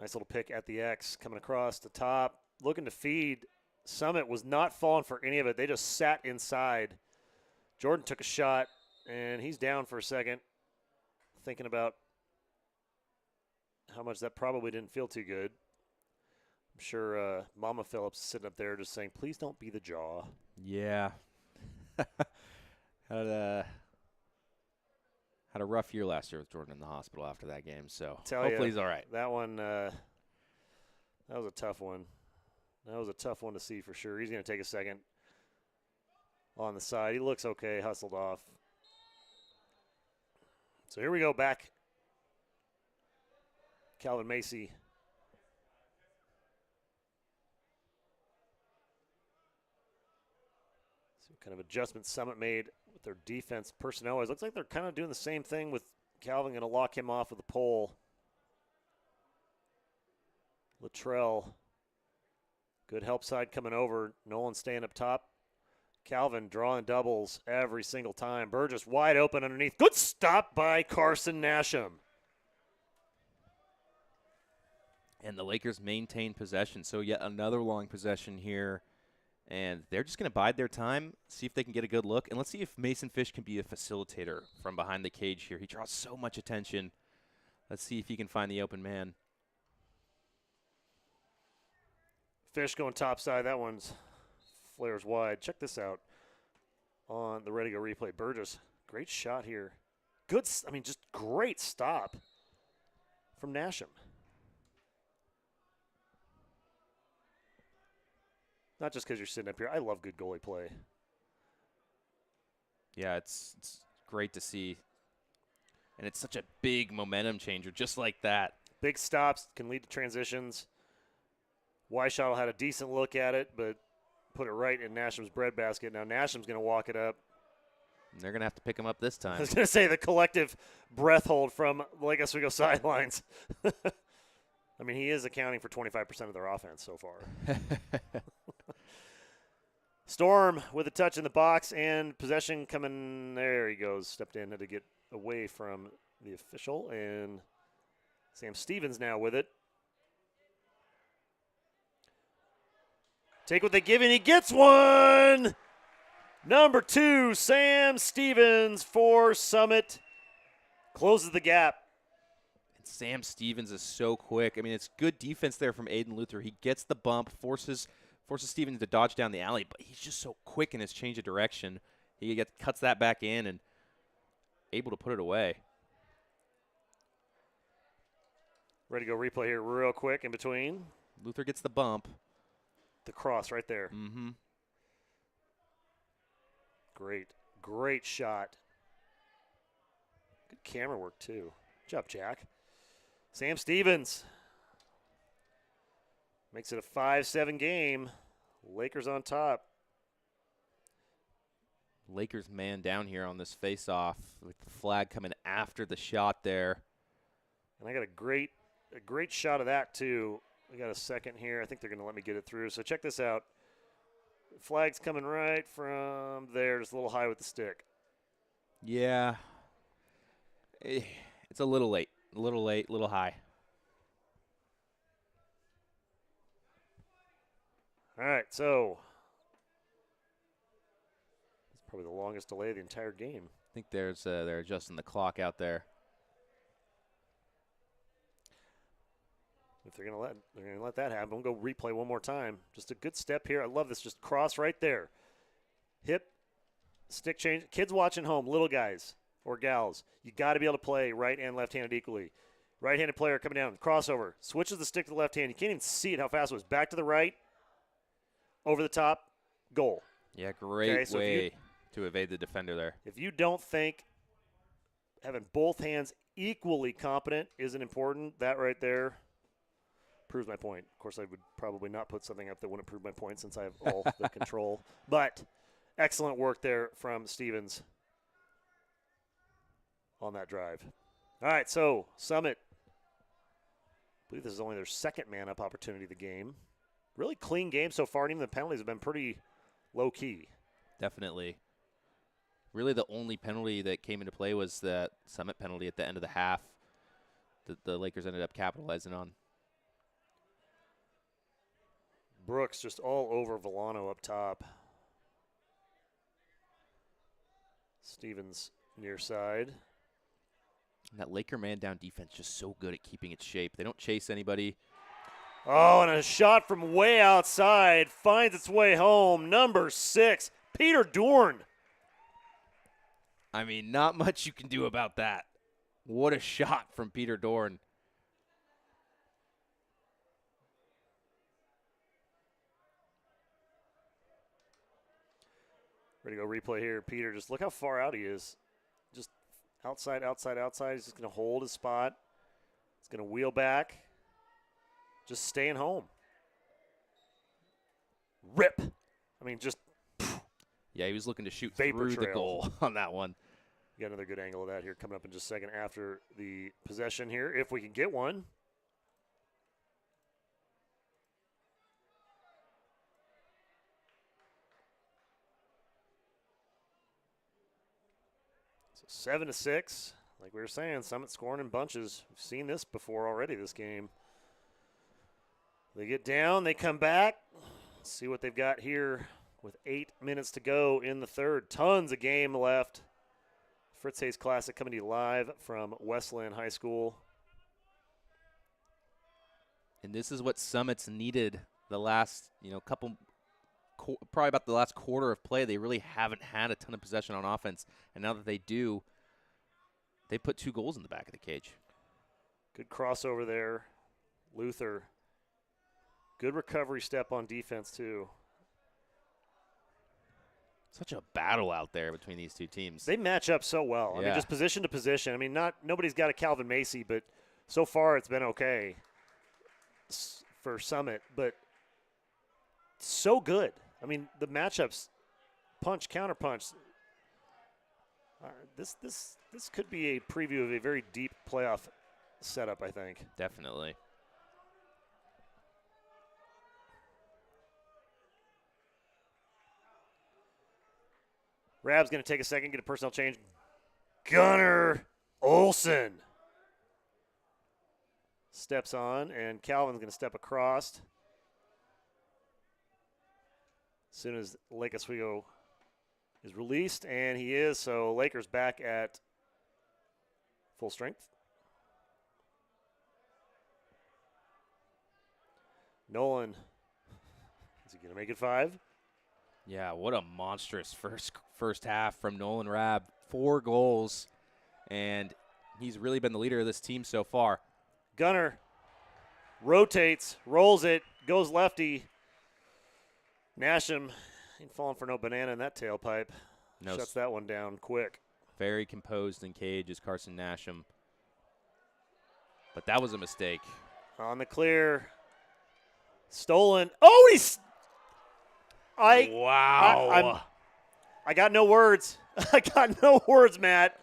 Nice little pick at the X, coming across the top, looking to feed. Summit was not falling for any of it. They just sat inside. Jordan took a shot, and he's down for a second, thinking about how much that probably didn't feel too good. I'm sure Mama Phillips is sitting up there just saying, please don't be the jaw. Yeah. Had a rough year last year with Jordan in the hospital after that game, so hopefully he's all right. That one, that was a tough one. That was a tough one to see for sure. He's going to take a second on the side. He looks okay, hustled off. So here we go back. Calvin Macy. See what kind of adjustment Summit made with their defense personnel. It looks like they're kind of doing the same thing with Calvin, going to lock him off with a pole. Luttrell. Good help side coming over. Nolan staying up top. Calvin drawing doubles every single time. Burgess wide open underneath. Good stop by Carson Nasham. And the Lakers maintain possession. So yet another long possession here. And they're just going to bide their time, see if they can get a good look. And let's see if Mason Fish can be a facilitator from behind the cage here. He draws so much attention. Let's see if he can find the open man. Fish going top side. That one's flares wide. Check this out on the ready-to-go replay. Burgess, great shot here. Good, just great stop from Nasham. Not just because you're sitting up here. I love good goalie play. Yeah, it's great to see. And it's such a big momentum changer, just like that. Big stops can lead to transitions. Weishottle had a decent look at it, but put it right in Nasham's breadbasket. Now Nasham's going to walk it up. And they're going to have to pick him up this time. I was going to say the collective breath hold from Lake Oswego sidelines. I mean, he is accounting for 25% of their offense so far. Storm with a touch in the box and possession coming. There he goes. Stepped in, had to get away from the official. And Sam Stevens now with it. Take what they give, and he gets one. Number 2, Sam Stevens for Summit. Closes the gap. And Sam Stevens is so quick. I mean, it's good defense there from Aiden Luther. He gets the bump, forces Stevens to dodge down the alley, but he's just so quick in his change of direction. He cuts that back in and able to put it away. Ready to go replay here real quick in between. Luther gets the bump. The cross right there. Mm-hmm. Great shot. Good camera work, too. Good job, Jack. Sam Stevens makes it a 5-7 game. Lakers on top. Lakers man down here on this face-off with the flag coming after the shot there. And I got a great shot of that, too. We got a second here. I think they're going to let me get it through. So check this out. Flag's coming right from there, just a little high with the stick. Yeah. It's a little late, a little high. All right, so it's probably the longest delay of the entire game. I think they're adjusting the clock out there. If they're gonna let that happen, we'll go replay one more time. Just a good step here. I love this. Just cross right there. Hip, stick change. Kids watching home, little guys or gals, you got to be able to play right and left-handed equally. Right-handed player coming down, crossover, switches the stick to the left hand. You can't even see it how fast it was. Back to the right, over the top, goal. Yeah, great way to evade the defender there. If you don't think having both hands equally competent isn't important, that right there proves my point. Of course, I would probably not put something up that wouldn't prove my point since I have all the control. But excellent work there from Stevens on that drive. All right, so Summit, I believe this is only their second man-up opportunity of the game. Really clean game so far, and even the penalties have been pretty low-key. Definitely. Really the only penalty that came into play was that Summit penalty at the end of the half that the Lakers ended up capitalizing on. Brooks just all over Villano up top. Stevens near side. And that Laker man-down defense just so good at keeping its shape. They don't chase anybody. Oh, and a shot from way outside finds its way home. Number 6, Peter Dorn. I mean, not much you can do about that. What a shot from Peter Dorn. Ready to go replay here. Peter, just look how far out he is. Just outside, outside, outside. He's just going to hold his spot. He's going to wheel back. Just staying home. Rip. I mean, just. Yeah, he was looking to shoot Vapor through trail. the goal on that one. Got another good angle of that here coming up in just a second after the possession here, if we can get one. So 7-6. Like we were saying, Summit scoring in bunches. We've seen this before already this game. They get down, they come back. Let's see what they've got here with 8 minutes to go in the third. Tons of game left. Fritz Hayes Classic coming to you live from Westland High School. And this is what Summit's needed the last, couple, probably about the last quarter of play. They really haven't had a ton of possession on offense. And now that they do, they put 2 goals in the back of the cage. Good crossover there. Luther. Good recovery step on defense, too. Such a battle out there between these two teams. They match up so well. Yeah. I mean, just position to position. I mean, nobody's got a Calvin Macy, but so far it's been okay for Summit. But so good. I mean, the matchups, punch, counter punch. This could be a preview of a very deep playoff setup, I think. Definitely. Rab's going to take a second, get a personnel change. Gunnar Olsen steps on, and Calvin's going to step across. As soon as Lake Oswego is released, and he is, so Lakers back at full strength. Nolan, is he going to make it 5? Yeah, what a monstrous first half from Nolan Rabb. 4 goals, and he's really been the leader of this team so far. Gunner rotates, rolls it, goes lefty. Nasham ain't falling for no banana in that tailpipe. No, Shuts that one down quick. very composed in cage is Carson Nasham. But that was a mistake. On the clear. Stolen. Oh, he's. Wow. I got no words. I got no words, Matt.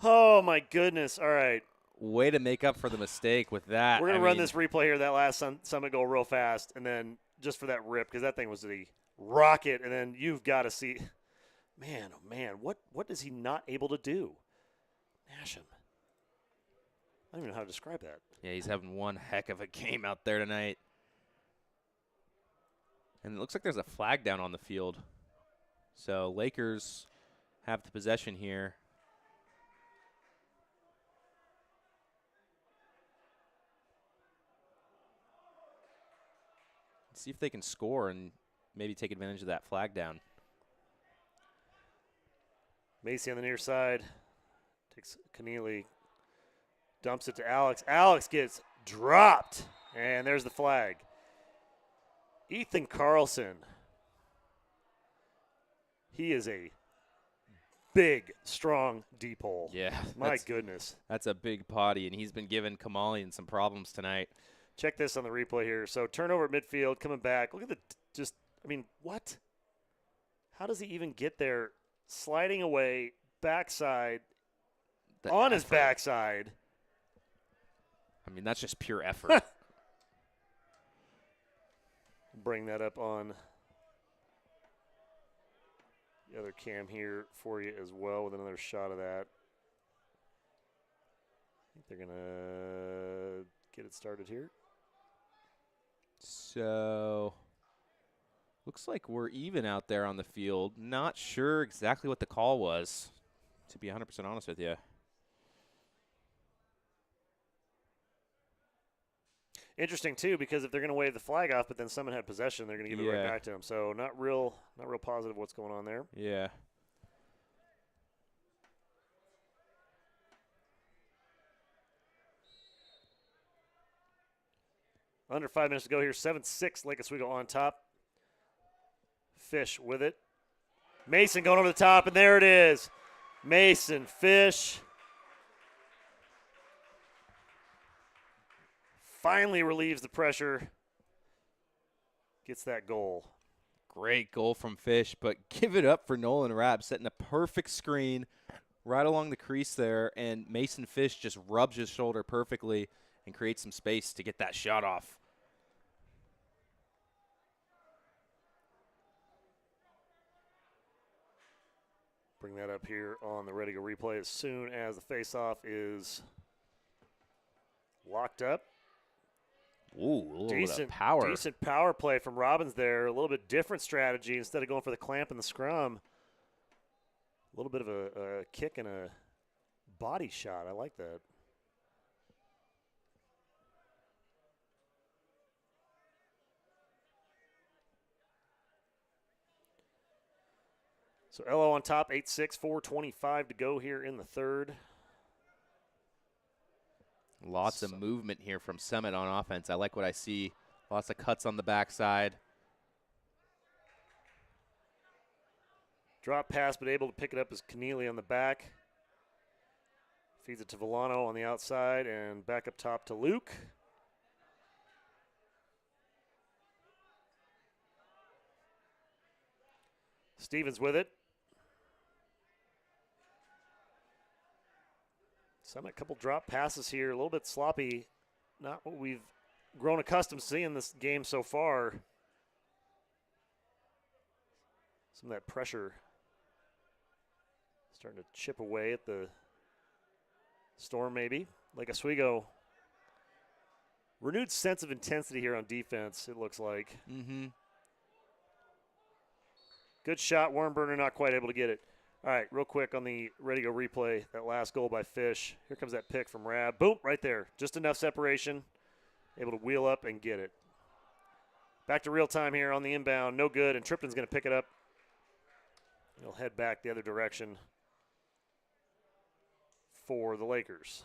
Oh, my goodness. All right. Way to make up for the mistake with that. We're going to run this replay here, that last Summit goal real fast, and then just for that rip, because that thing was the rocket, and then you've got to see. Man, oh, man, what is he not able to do? Nasham. I don't even know how to describe that. Yeah, he's having one heck of a game out there tonight. And it looks like there's a flag down on the field. So Lakers have the possession here. See if they can score and maybe take advantage of that flag down. Macy on the near side. Takes Keneally. Dumps it to Alex. Alex gets dropped. And there's the flag. Ethan Carlson. He is a big, strong deep hole. Yeah. My goodness. That's a big potty, and he's been giving Kamalian some problems tonight. Check this on the replay here. So turnover at midfield, coming back. Look at what? How does he even get there? Sliding away, backside, on his backside. I mean, that's just pure effort. Bring that up on the other cam here for you as well with another shot of that. I think they're going to get it started here. So, looks like we're even out there on the field. Not sure exactly what the call was, to be 100% honest with you. Interesting, too, because if they're going to wave the flag off, but then someone had possession, they're going to give it right back to them. So not real positive what's going on there. Yeah. Under 5 minutes to go here. 7-6, Lake Oswego on top. Fish with it. Mason going over the top, and there it is. Mason, Fish. Finally relieves the pressure. Gets that goal. Great goal from Fish, but give it up for Nolan Rabb, setting a perfect screen right along the crease there, and Mason Fish just rubs his shoulder perfectly and creates some space to get that shot off. Bring that up here on the ready to replay as soon as the face-off is locked up. Ooh, a little bit of power. Decent power play from Robbins there. A little bit different strategy. Instead of going for the clamp and the scrum, a little bit of a kick and a body shot. I like that. So LO on top, 8-6, 4:25 to go here in the third. Lots of movement here from Summit on offense. I like what I see. Lots of cuts on the backside. Drop pass, but able to pick it up is Keneally on the back. Feeds it to Villano on the outside and back up top to Luke. Stevens with it. Summit, a couple drop passes here, a little bit sloppy. Not what we've grown accustomed to seeing this game so far. Some of that pressure starting to chip away at the Storm maybe. Lake Oswego, renewed sense of intensity here on defense, it looks like. Mm-hmm. Good shot, Wormburner not quite able to get it. All right, real quick on the ready to go replay, that last goal by Fish. Here comes that pick from Rab. Boom, right there. Just enough separation. Able to wheel up and get it. Back to real time here on the inbound. No good, and Tripton's going to pick it up. He'll head back the other direction for the Lakers.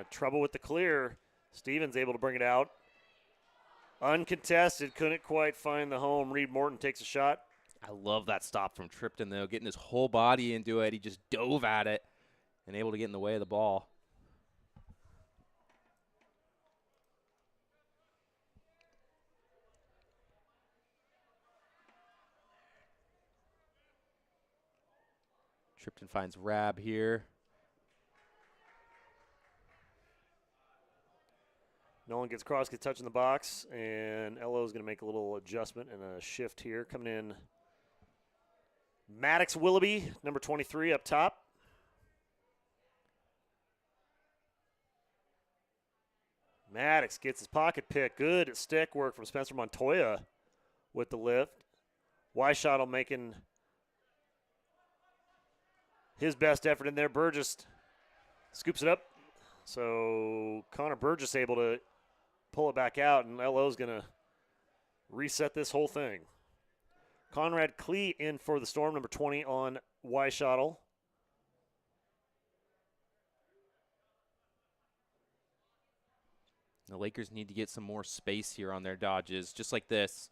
Trouble with the clear. Stevens able to bring it out. Uncontested, couldn't quite find the home. Reed Morton takes a shot. I love that stop from Tripton, though, getting his whole body into it. He just dove at it and able to get in the way of the ball. Tripton finds Rab here. Nolan gets cross, gets touch in the box, and Elo is going to make a little adjustment and a shift here. Coming in, Maddox Willoughby, number 23, up top. Maddox gets his pocket pick. Good stick work from Spencer Montoya with the lift. Weishottle making his best effort in there. Burgess scoops it up. So Connor Burgess able to pull it back out, and LO's going to reset this whole thing. Conrad Klee in for the Storm, number 20 on Weishottle. The Lakers need to get some more space here on their dodges, just like this.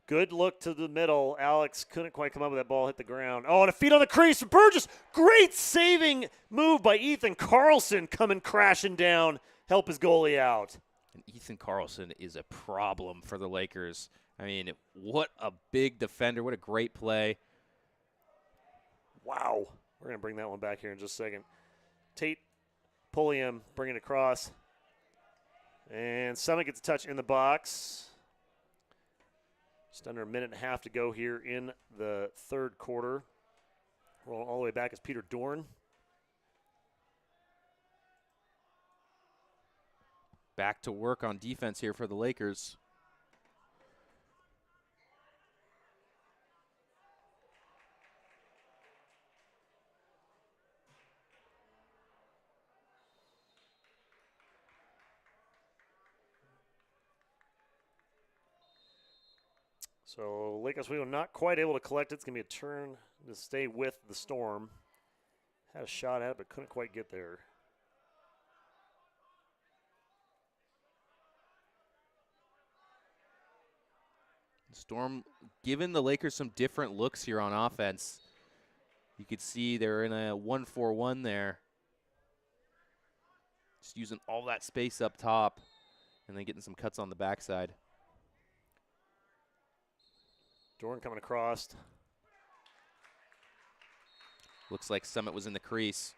Good look to the middle. Alex couldn't quite come up with that ball, hit the ground. Oh, and a feed on the crease from Burgess. Great saving move by Ethan Carlson coming crashing down, help his goalie out. And Ethan Carlson is a problem for the Lakers. I mean, what a big defender. What a great play. Wow. We're going to bring that one back here in just a second. Tate Pulliam bringing it across. And Summit gets a touch in the box. Just under a minute and a half to go here in the third quarter. Rolling all the way back is Peter Dorn. Back to work on defense here for the Lakers. So Lake Oswego not quite able to collect it. It's going to be a turn to stay with the Storm. Had a shot at it, but couldn't quite get there. Storm giving the Lakers some different looks here on offense. You could see they're in a 1-4-1 there. Just using all that space up top and then getting some cuts on the backside. Dorn coming across. Looks like Summit was in the crease.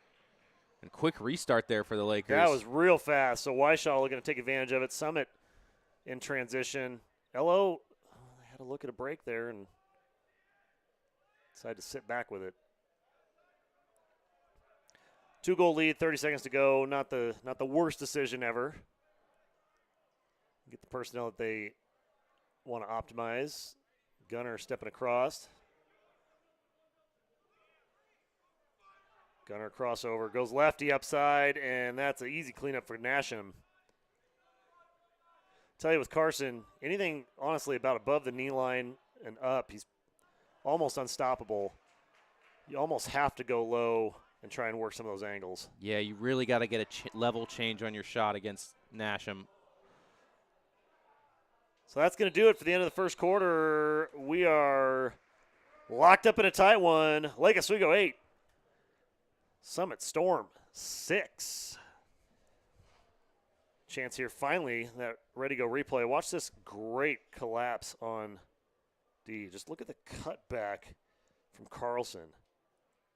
And quick restart there for the Lakers. That was real fast. So Weishottle going to take advantage of it. Summit in transition. LO had a look at a break there and decided to sit back with it. 2-goal lead, 30 seconds to go. Not the worst decision ever. Get the personnel that they want to optimize. Gunner stepping across. Gunner crossover, goes lefty upside, and that's an easy cleanup for Nasham. Tell you with Carson, anything honestly about above the knee line and up, he's almost unstoppable. You almost have to go low and try and work some of those angles. Yeah, you really got to get a level change on your shot against Nasham. So that's going to do it for the end of the first quarter. We are locked up in a tight one. Lake Oswego 8. Summit Storm 6. Chance here finally, that ready to go replay. Watch this great collapse on D. Just look at the cutback from Carlson.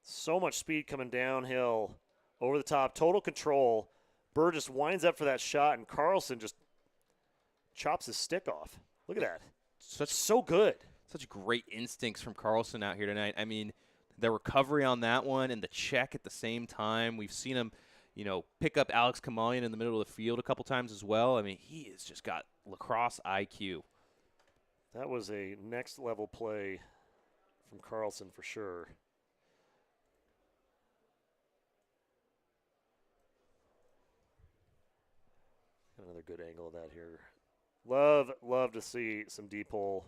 So much speed coming downhill, over the top, total control. Burgess winds up for that shot, and Carlson just chops his stick off. Look at that. So good. Such great instincts from Carlson out here tonight. I mean, the recovery on that one and the check at the same time. We've seen him, pick up Alex Kamalian in the middle of the field a couple times as well. I mean, he has just got lacrosse IQ. That was a next level play from Carlson for sure. Another good angle of that here. Love to see some deep hole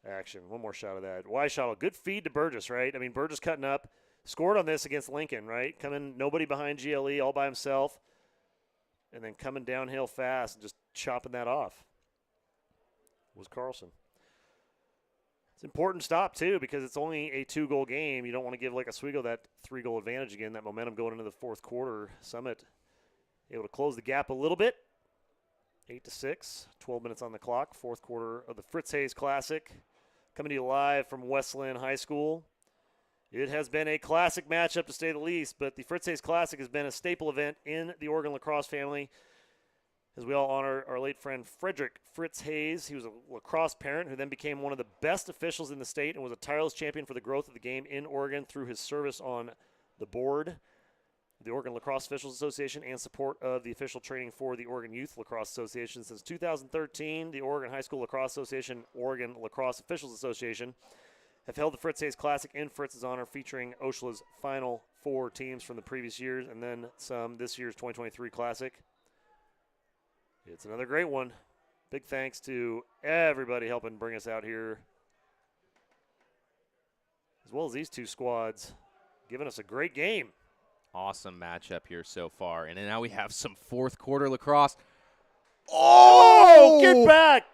action. One more shot of that. Wide shot. Good feed to Burgess, right? I mean, Burgess cutting up. Scored on this against Lincoln, right? Coming, nobody behind GLE, all by himself. And then coming downhill fast and just chopping that off was Carlson. It's an important stop, too, because it's only a 2-goal game. You don't want to give like Oswego that 3-goal advantage again, that momentum going into the fourth quarter. Summit able to close the gap a little bit. 8-6, 12 minutes on the clock. Fourth quarter of the Fritz Hayes Classic. Coming to you live from Westland High School. It has been a classic matchup, to say the least, but the Fritz Hayes Classic has been a staple event in the Oregon lacrosse family as we all honor our late friend Frederick Fritz Hayes. He was a lacrosse parent who then became one of the best officials in the state and was a tireless champion for the growth of the game in Oregon through his service on the board of the Oregon Lacrosse Officials Association and support of the official training for the Oregon Youth Lacrosse Association. Since 2013, the Oregon High School Lacrosse Association, Oregon Lacrosse Officials Association, have held the Fritz Hayes Classic in Fritz's honor, featuring OSHLA's final 4 teams from the previous years and then some this year's 2023 Classic. It's another great one. Big thanks to everybody helping bring us out here, as well as these two squads giving us a great game. Awesome matchup here so far. And now we have some fourth quarter lacrosse. Oh, get back.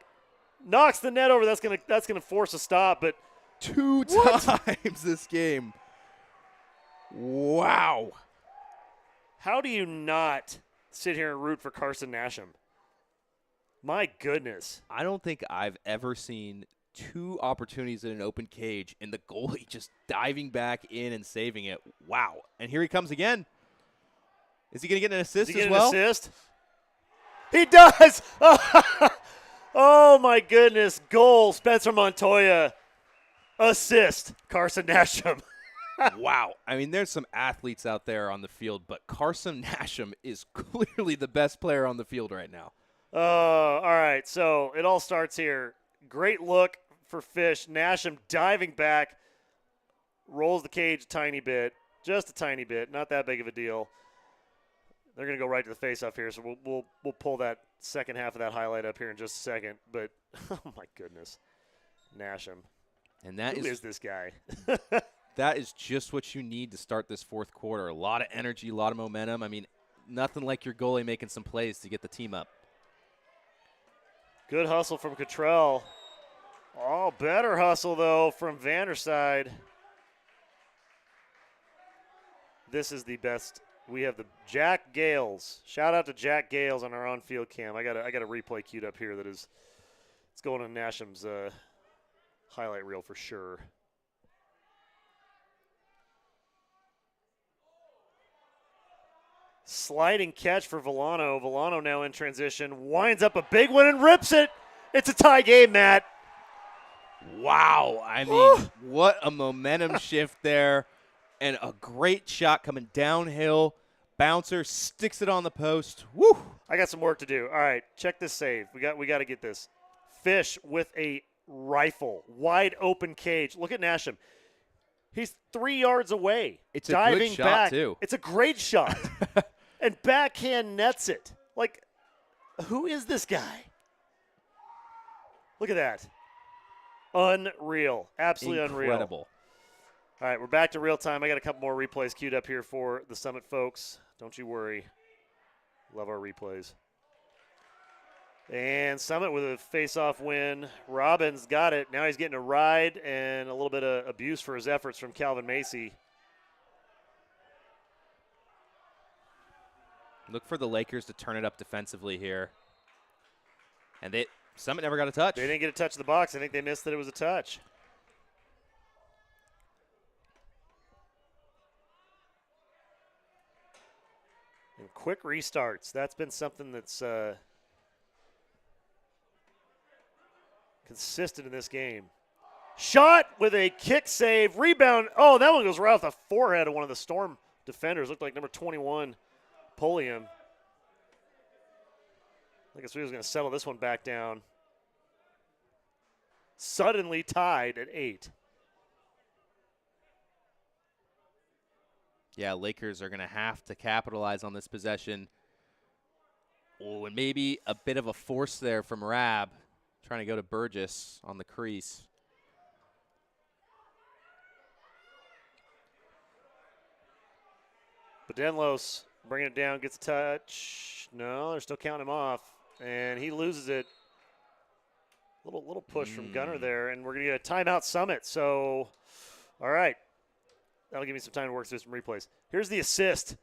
Knocks the net over. That's gonna force a stop, but 2 times this game. Wow. How do you not sit here and root for Carson Nasham? My goodness. I don't think I've ever seen 2 opportunities in an open cage and the goalie just diving back in and saving it. Wow. And here he comes again. Is he going to get an assist as well? An assist? He does. Oh, my goodness. Goal, Spencer Montoya. Assist, Carson Nasham. Wow. I mean, there's some athletes out there on the field, but Carson Nasham is clearly the best player on the field right now. All right. So it all starts here. Great look for Fish. Nasham diving back, rolls the cage a tiny bit, just a tiny bit, not that big of a deal. They're going to go right to the face-off here, so we'll pull that second half of that highlight up here in just a second. But, oh, my goodness, Nasham. And that Who is this guy? That is just what you need to start this fourth quarter. A lot of energy, a lot of momentum. I mean, nothing like your goalie making some plays to get the team up. Good hustle from Cottrell. Oh, better hustle, though, from Vanderside. This is the best. We have the Jack Gales. Shout out to Jack Gales on our on-field cam. I got a replay queued up here that is it's going on Nasham's highlight reel for sure. Sliding catch for Villano. Villano now in transition. Winds up a big one and rips it. It's a tie game, Matt. Wow. I mean, what a momentum shift there. And a great shot coming downhill. Bouncer sticks it on the post. Woo! I got some work to do. All right, check this save. We got to get this. Fish with a rifle. Wide open cage. Look at Nasham. He's 3 yards away. It's a diving good shot, back. too. It's a great shot. And backhand nets it. Like, who is this guy? Look at that. Unreal. Absolutely unreal. Incredible. All right, we're back to real time. I got a couple more replays queued up here for the Summit folks. Don't you worry. Love our replays. And Summit with a face-off win. Robbins got it. Now he's getting a ride and a little bit of abuse for his efforts from Calvin Macy. Look for the Lakers to turn it up defensively here. And Summit never got a touch. They didn't get a touch of the box. I think they missed that it was a touch. And quick restarts. That's been something that's consistent in this game. Shot with a kick save. Rebound. Oh, that one goes right off the forehead of one of the Storm defenders. Looked like number 21, Polium. I guess we was going to settle this one back down. suddenly tied at 8. Yeah, Lakers are going to have to capitalize on this possession. Oh, and maybe a bit of a force there from Rab, trying to go to Burgess on the crease. Bedenlos bringing it down, gets a touch. No, they're still counting him off, and he loses it. Little push from Gunner there, and we're going to get a timeout Summit. So, all right. That'll give me some time to work through some replays. Here's the assist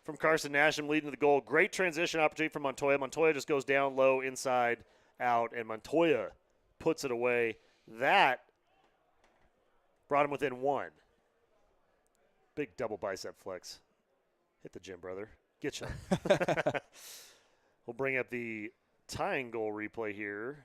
from Carson Nasham leading to the goal. Great transition opportunity from Montoya. Montoya just goes down low, inside, out, and Montoya puts it away. That brought him within 1. Big double bicep flex. Hit the gym, brother. Get you. We'll bring up the tying goal replay here.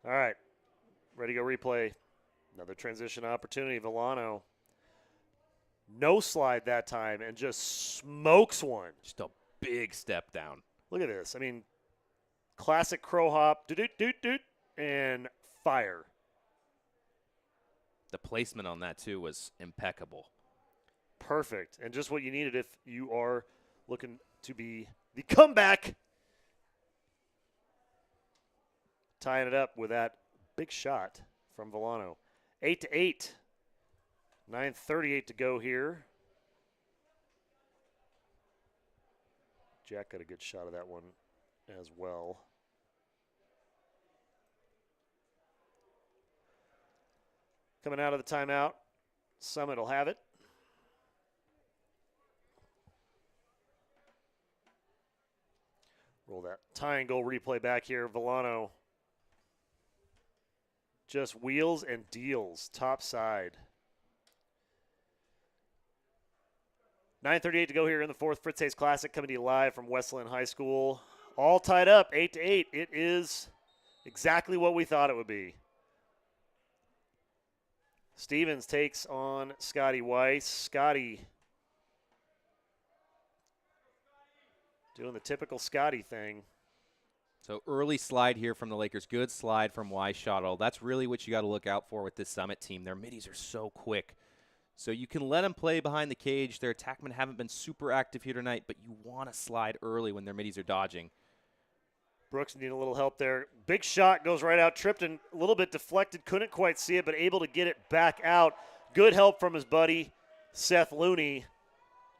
All right. Ready to go replay. Another transition opportunity. Villano. No slide that time and just smokes one. Just a big step down. Look at this. I mean, classic crow hop, doot, and fire. The placement on that, too, was impeccable. Perfect. And just what you needed if you are looking to be the comeback. Tying it up with that big shot from Villano. 8-8. 9:38 to go here. Jack got a good shot of that one as well. Coming out of the timeout, Summit will have it. Roll that tying goal replay back here. Villano just wheels and deals top side. 9:38 to go here in the fourth Fritz Hayes Classic, coming to you live from Westland High School. All tied up, 8-8. It is exactly what we thought it would be. Stevens takes on Scotty Weiss. Scotty doing the typical Scotty thing. So early slide here from the Lakers. Good slide from Weishottle. That's really what you got to look out for with this Summit team. Their middies are so quick. So you can let them play behind the cage. Their attackmen haven't been super active here tonight, but you want to slide early when their middies are dodging. Brooks needing a little help there. Big shot goes right out, tripped and a little bit deflected. Couldn't quite see it, but able to get it back out. Good help from his buddy, Seth Looney,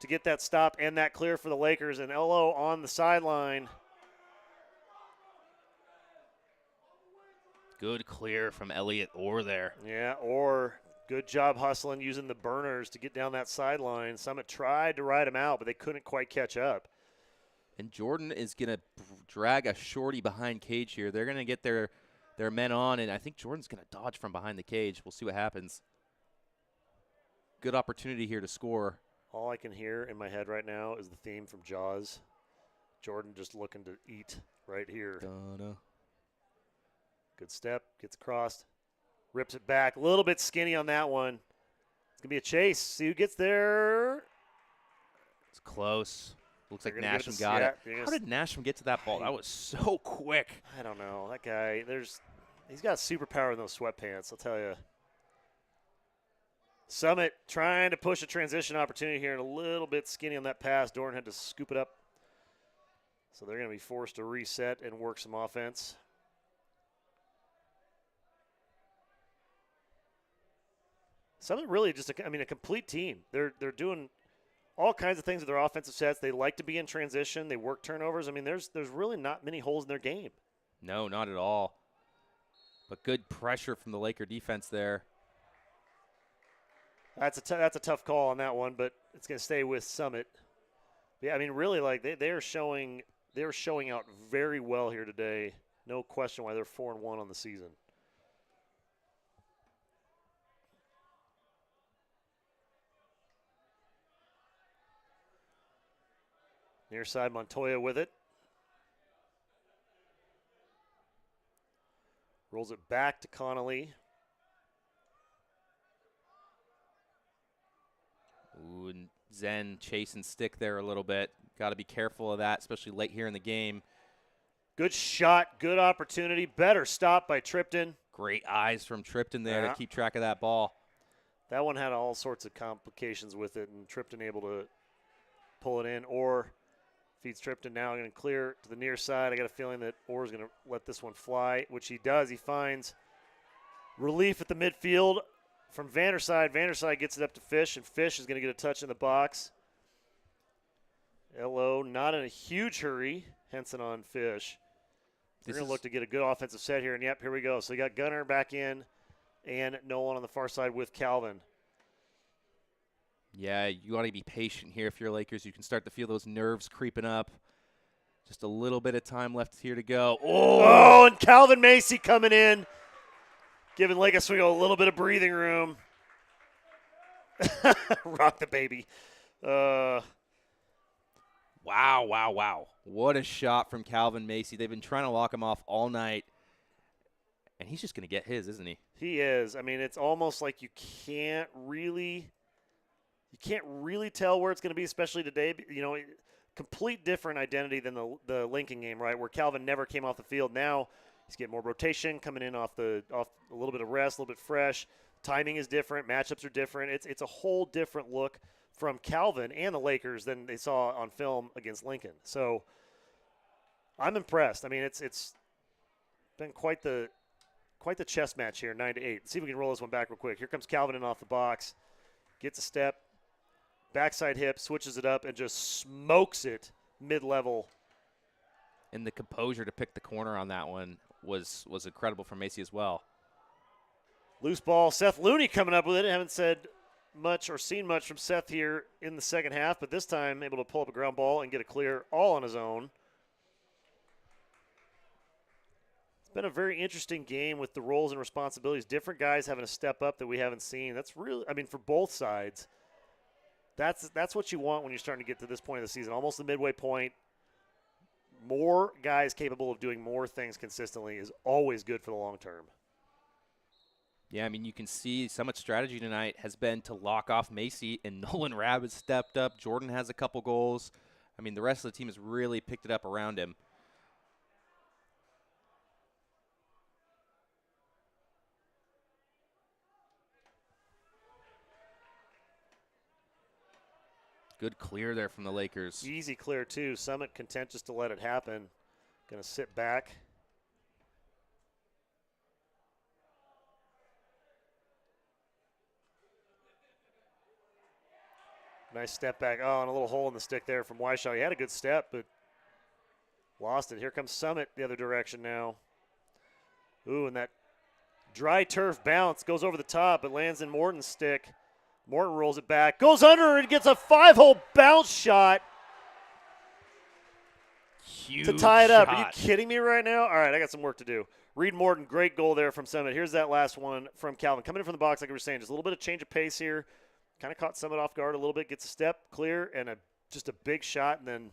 to get that stop and that clear for the Lakers. And LO on the sideline. Good clear from Elliott Orr there. Yeah, Orr, good job hustling, using the burners to get down that sideline. Summit tried to ride him out, but they couldn't quite catch up. And Jordan is going to drag a shorty behind cage here. They're going to get their men on, and I think Jordan's going to dodge from behind the cage. We'll see what happens. Good opportunity here to score. All I can hear in my head right now is the theme from Jaws. Jordan just looking to eat right here. Donna. Good step, gets across, rips it back. A little bit skinny on that one. It's going to be a chase. See who gets there. It's close. Looks like They're gonna Nasham got it. yeah, How did Nasham get to that ball? That was so quick. I don't know. That guy, he's got superpower in those sweatpants, I'll tell you. Summit trying to push a transition opportunity here and a little bit skinny on that pass. Dorn had to scoop it up. So they're going to be forced to reset and work some offense. Summit really just, a complete team. They're doing all kinds of things with their offensive sets. They like to be in transition. They work turnovers. I mean, there's really not many holes in their game. No, not at all. But good pressure from the Laker defense there. That's a tough call on that one, but it's going to stay with Summit. Yeah, I mean, really, like they're showing out very well here today. No question why they're 4-1 on the season. Near side, Montoya with it. Rolls it back to Connolly. Ooh, and Zen chasing stick there a little bit. Got to be careful of that, especially late here in the game. Good shot, good opportunity. Better stop by Tripton. Great eyes from Tripton there Yeah. to keep track of that ball. That one had all sorts of complications with it, and Tripton able to pull it in. Orr feeds Tripton now, going to clear to the near side. I got a feeling that Orr's going to let this one fly, which he does. He finds relief at the midfield from Vanderside. Vanderside gets it up to Fish, and Fish is going to get a touch in the box. LO not in a huge hurry. Henson on Fish. They're going to look to get a good offensive set here, and yep, here we go. So you got Gunner back in and Nolan on the far side with Calvin. Yeah, you want to be patient here if you're Lakers. You can start to feel those nerves creeping up. Just a little bit of time left here to go. Oh, and Calvin Macy coming in, giving Lake Oswego a little bit of breathing room. Rock the baby. Wow, wow, wow. What a shot from Calvin Macy. They've been trying to lock him off all night, and he's just going to get his, isn't he? He is. I mean, it's almost like you can't really tell where it's going to be, especially today. You know, complete different identity than the Lincoln game, right, where Calvin never came off the field. Now he's getting more rotation, coming in off a little bit of rest, a little bit fresh. Timing is different. Matchups are different. It's a whole different look from Calvin and the Lakers than they saw on film against Lincoln. So I'm impressed. I mean, it's been quite the chess match here, 9-8. See if we can roll this one back real quick. Here comes Calvin in off the box, gets a step, backside hip, switches it up, and just smokes it mid-level. And the composure to pick the corner on that one was incredible from Macy as well. Loose ball. Seth Looney coming up with it. I haven't said much or seen much from Seth here in the second half, but this time able to pull up a ground ball and get a clear all on his own. It's been a very interesting game with the roles and responsibilities. Different guys having to step up that we haven't seen. That's really, I mean, for both sides, that's what you want when you're starting to get to this point of the season, almost the midway point. More guys capable of doing more things consistently is always good for the long term. Yeah, I mean, you can see Summit's strategy tonight has been to lock off Macy, and Nolan Rabb has stepped up. Jordan has a couple goals. I mean, the rest of the team has really picked it up around him. Good clear there from the Lakers. Easy clear, too. Summit content just to let it happen. Going to sit back. Nice step back. Oh, and a little hole in the stick there from Weishaw. He had a good step, but lost it. Here comes Summit the other direction now. Ooh, and that dry turf bounce goes over the top, but lands in Morton's stick. Morton rolls it back, goes under, and gets a 5-hole bounce shot Huge to tie it up. shot. Are you kidding me right now? All right, I got some work to do. Reed Morton, great goal there from Summit. Here's that last one from Calvin. Coming in from the box, like we were saying, just a little bit of change of pace here. Kind of caught Summit off guard a little bit, gets a step, clear, and just a big shot, and then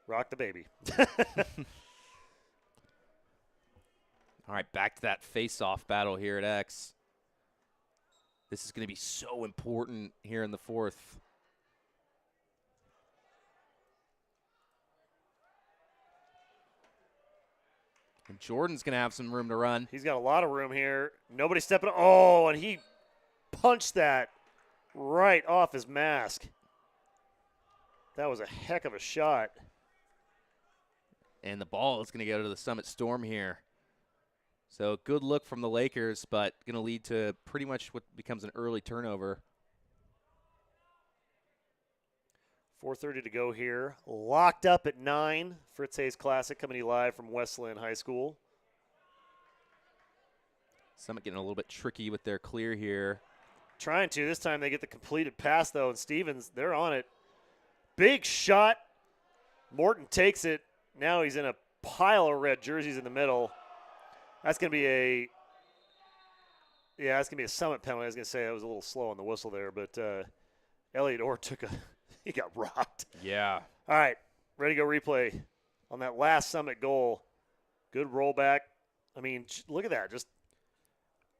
rock the baby. All right, back to that face-off battle here at X. This is going to be so important here in the fourth. And Jordan's going to have some room to run. He's got a lot of room here. Nobody stepping. Oh, and he punched that right off his mask. That was a heck of a shot. And the ball is going to go to the Summit Storm here. So good look from the Lakers, but going to lead to pretty much what becomes an early turnover. 4:30 to go here. Locked up at 9. Fritz Hayes Classic coming to you live from Westland High School. Summit getting a little bit tricky with their clear here. Trying to. This time they get the completed pass, though, and Stevens, they're on it. Big shot. Morton takes it. Now he's in a pile of red jerseys in the middle. That's going to be that's going to be a Summit penalty. I was going to say I was a little slow on the whistle there, but Elliot Orr he got rocked. Yeah. All right, ready to go replay. on that last Summit goal. Good rollback. I mean, look at that. Just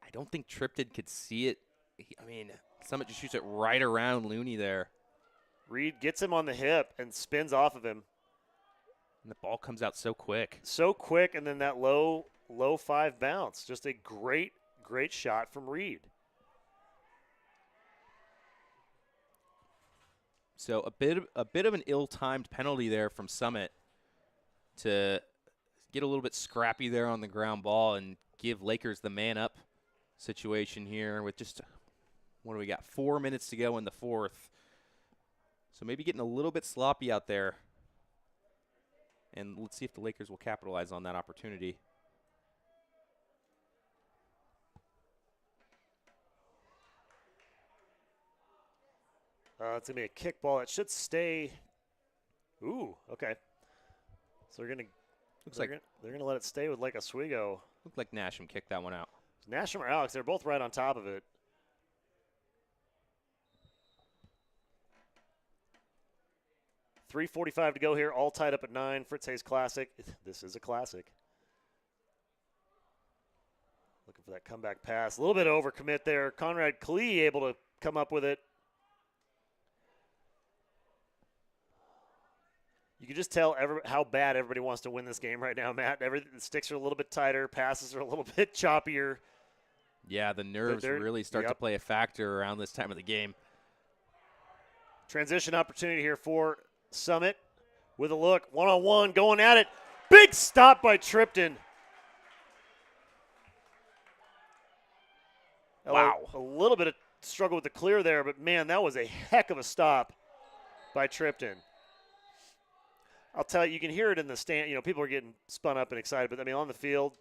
I don't think Tripton could see it. Summit just shoots it right around Looney there. Reed gets him on the hip and spins off of him. And the ball comes out so quick. So quick, and then that low 5 bounce. Just a great shot from Reed. So a bit of an ill-timed penalty there from Summit to get a little bit scrappy there on the ground ball and give Lakers the man-up situation here with just, what do we got, 4 minutes to go in the fourth. So maybe getting a little bit sloppy out there. And let's see if the Lakers will capitalize on that opportunity. It's going to be a kick ball. It should stay. Ooh, okay. So they're going to let it stay with Lake Oswego. Looked like Nasham kicked that one out. Nasham or Alex, they're both right on top of it. .345 to go here, all tied up at 9. Fritz Hayes Classic. This is a classic. Looking for that comeback pass. A little bit of overcommit there. Conrad Klee able to come up with it. You can just tell how bad everybody wants to win this game right now, Matt. The sticks are a little bit tighter. Passes are a little bit choppier. Yeah, the nerves really start to play a factor around this time of the game. Transition opportunity here for Summit with a look. One-on-one, going at it. Big stop by Tripton. Wow. A little bit of struggle with the clear there, but, man, that was a heck of a stop by Tripton. I'll tell you, you can hear it in the stand. You know, people are getting spun up and excited, but, I mean, on the field,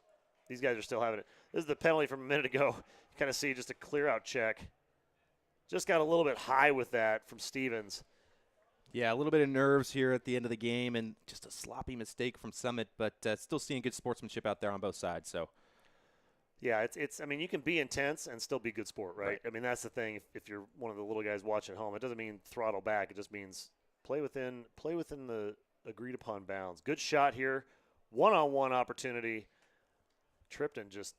these guys are still having it. This is the penalty from a minute ago. You kind of see just a clear-out check. Just got a little bit high with that from Stevens. Yeah, a little bit of nerves here at the end of the game and just a sloppy mistake from Summit, but still seeing good sportsmanship out there on both sides. So, yeah, it's. I mean, you can be intense and still be good sport, right? I mean, that's the thing. If you're one of the little guys watching at home, it doesn't mean throttle back. It just means play within the agreed upon bounds. Good shot here, one-on-one opportunity. Tripton just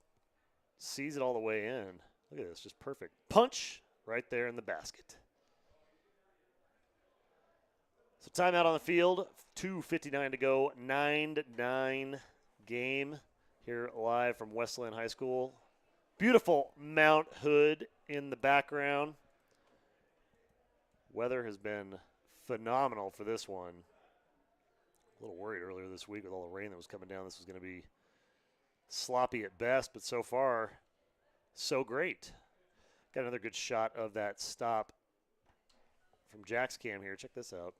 sees it all the way in. Look at this, just perfect punch right there in the basket. So timeout on the field, 2:59 to go, 9-9 game here live from Westland High School. Beautiful Mount Hood in the background. Weather has been phenomenal for this one. A little worried earlier this week with all the rain that was coming down. This was going to be sloppy at best, but so far, so great. Got another good shot of that stop from Jack's cam here. Check this out.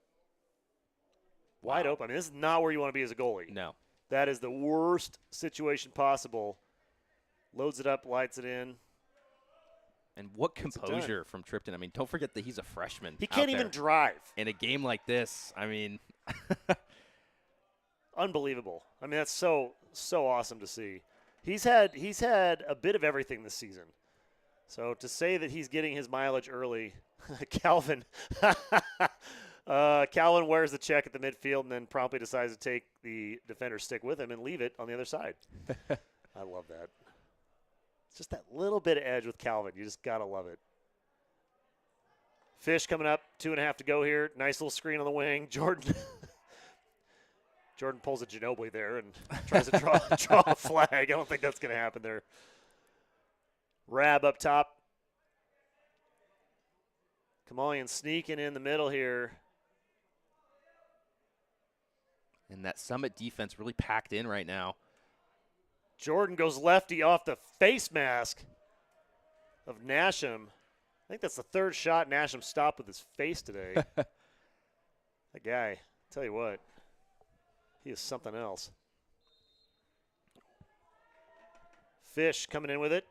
Wide open. I mean, this is not where you want to be as a goalie. no. That is the worst situation possible. Loads it up, lights it in. And what composure from Tripton. I mean, don't forget that he's a freshman. He can't even drive. In a game like this, I mean. Unbelievable. I mean, that's so awesome to see. He's had a bit of everything this season. So to say that he's getting his mileage early, Calvin Calvin wears the check at the midfield and then promptly decides to take the defender's stick with him and leave it on the other side. I love that. It's just that little bit of edge with Calvin. You just got to love it. Fish coming up, 2.5 to go here. Nice little screen on the wing. Jordan pulls a Ginobili there and tries to draw a flag. I don't think that's going to happen there. Rab up top. Kamalian sneaking in the middle here. And that Summit defense really packed in right now. Jordan goes lefty off the face mask of Nasham. I think that's the third shot Nasham stopped with his face today. That guy, tell you what, he is something else. Fish coming in with it.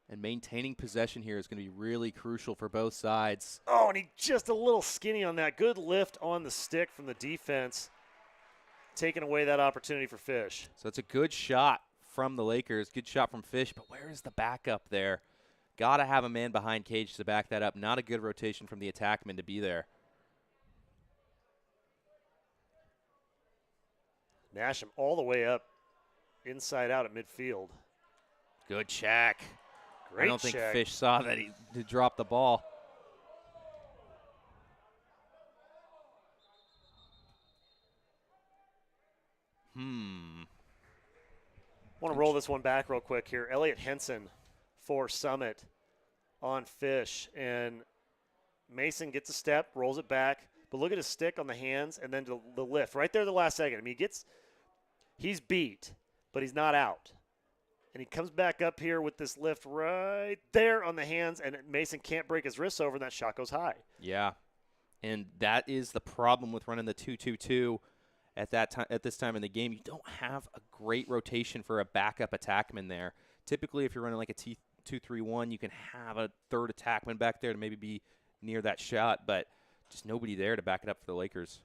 And maintaining possession here is going to be really crucial for both sides. Oh, and he just a little skinny on that. Good lift on the stick from the defense, taking away that opportunity for Fish. So it's a good shot from the Lakers, good shot from Fish, but where is the backup there? Got to have a man behind Cage to back that up. Not a good rotation from the attackman to be there. Nasham all the way up, inside out at midfield. Good check. Great I don't think check. Fish saw that he dropped the ball. Want to roll this one back real quick here. Elliot Henson for Summit on Fish. And Mason gets a step, rolls it back. But look at his stick on the hands and then the lift. Right there the last second. I mean, he's beat, but he's not out. And he comes back up here with this lift right there on the hands, and Mason can't break his wrists over, and that shot goes high. Yeah, and that is the problem with running the 2-2-2 at this time in the game. You don't have a great rotation for a backup attackman there. Typically, if you're running like a 2-3-1, you can have a third attackman back there to maybe be near that shot, but just nobody there to back it up for the Lakers.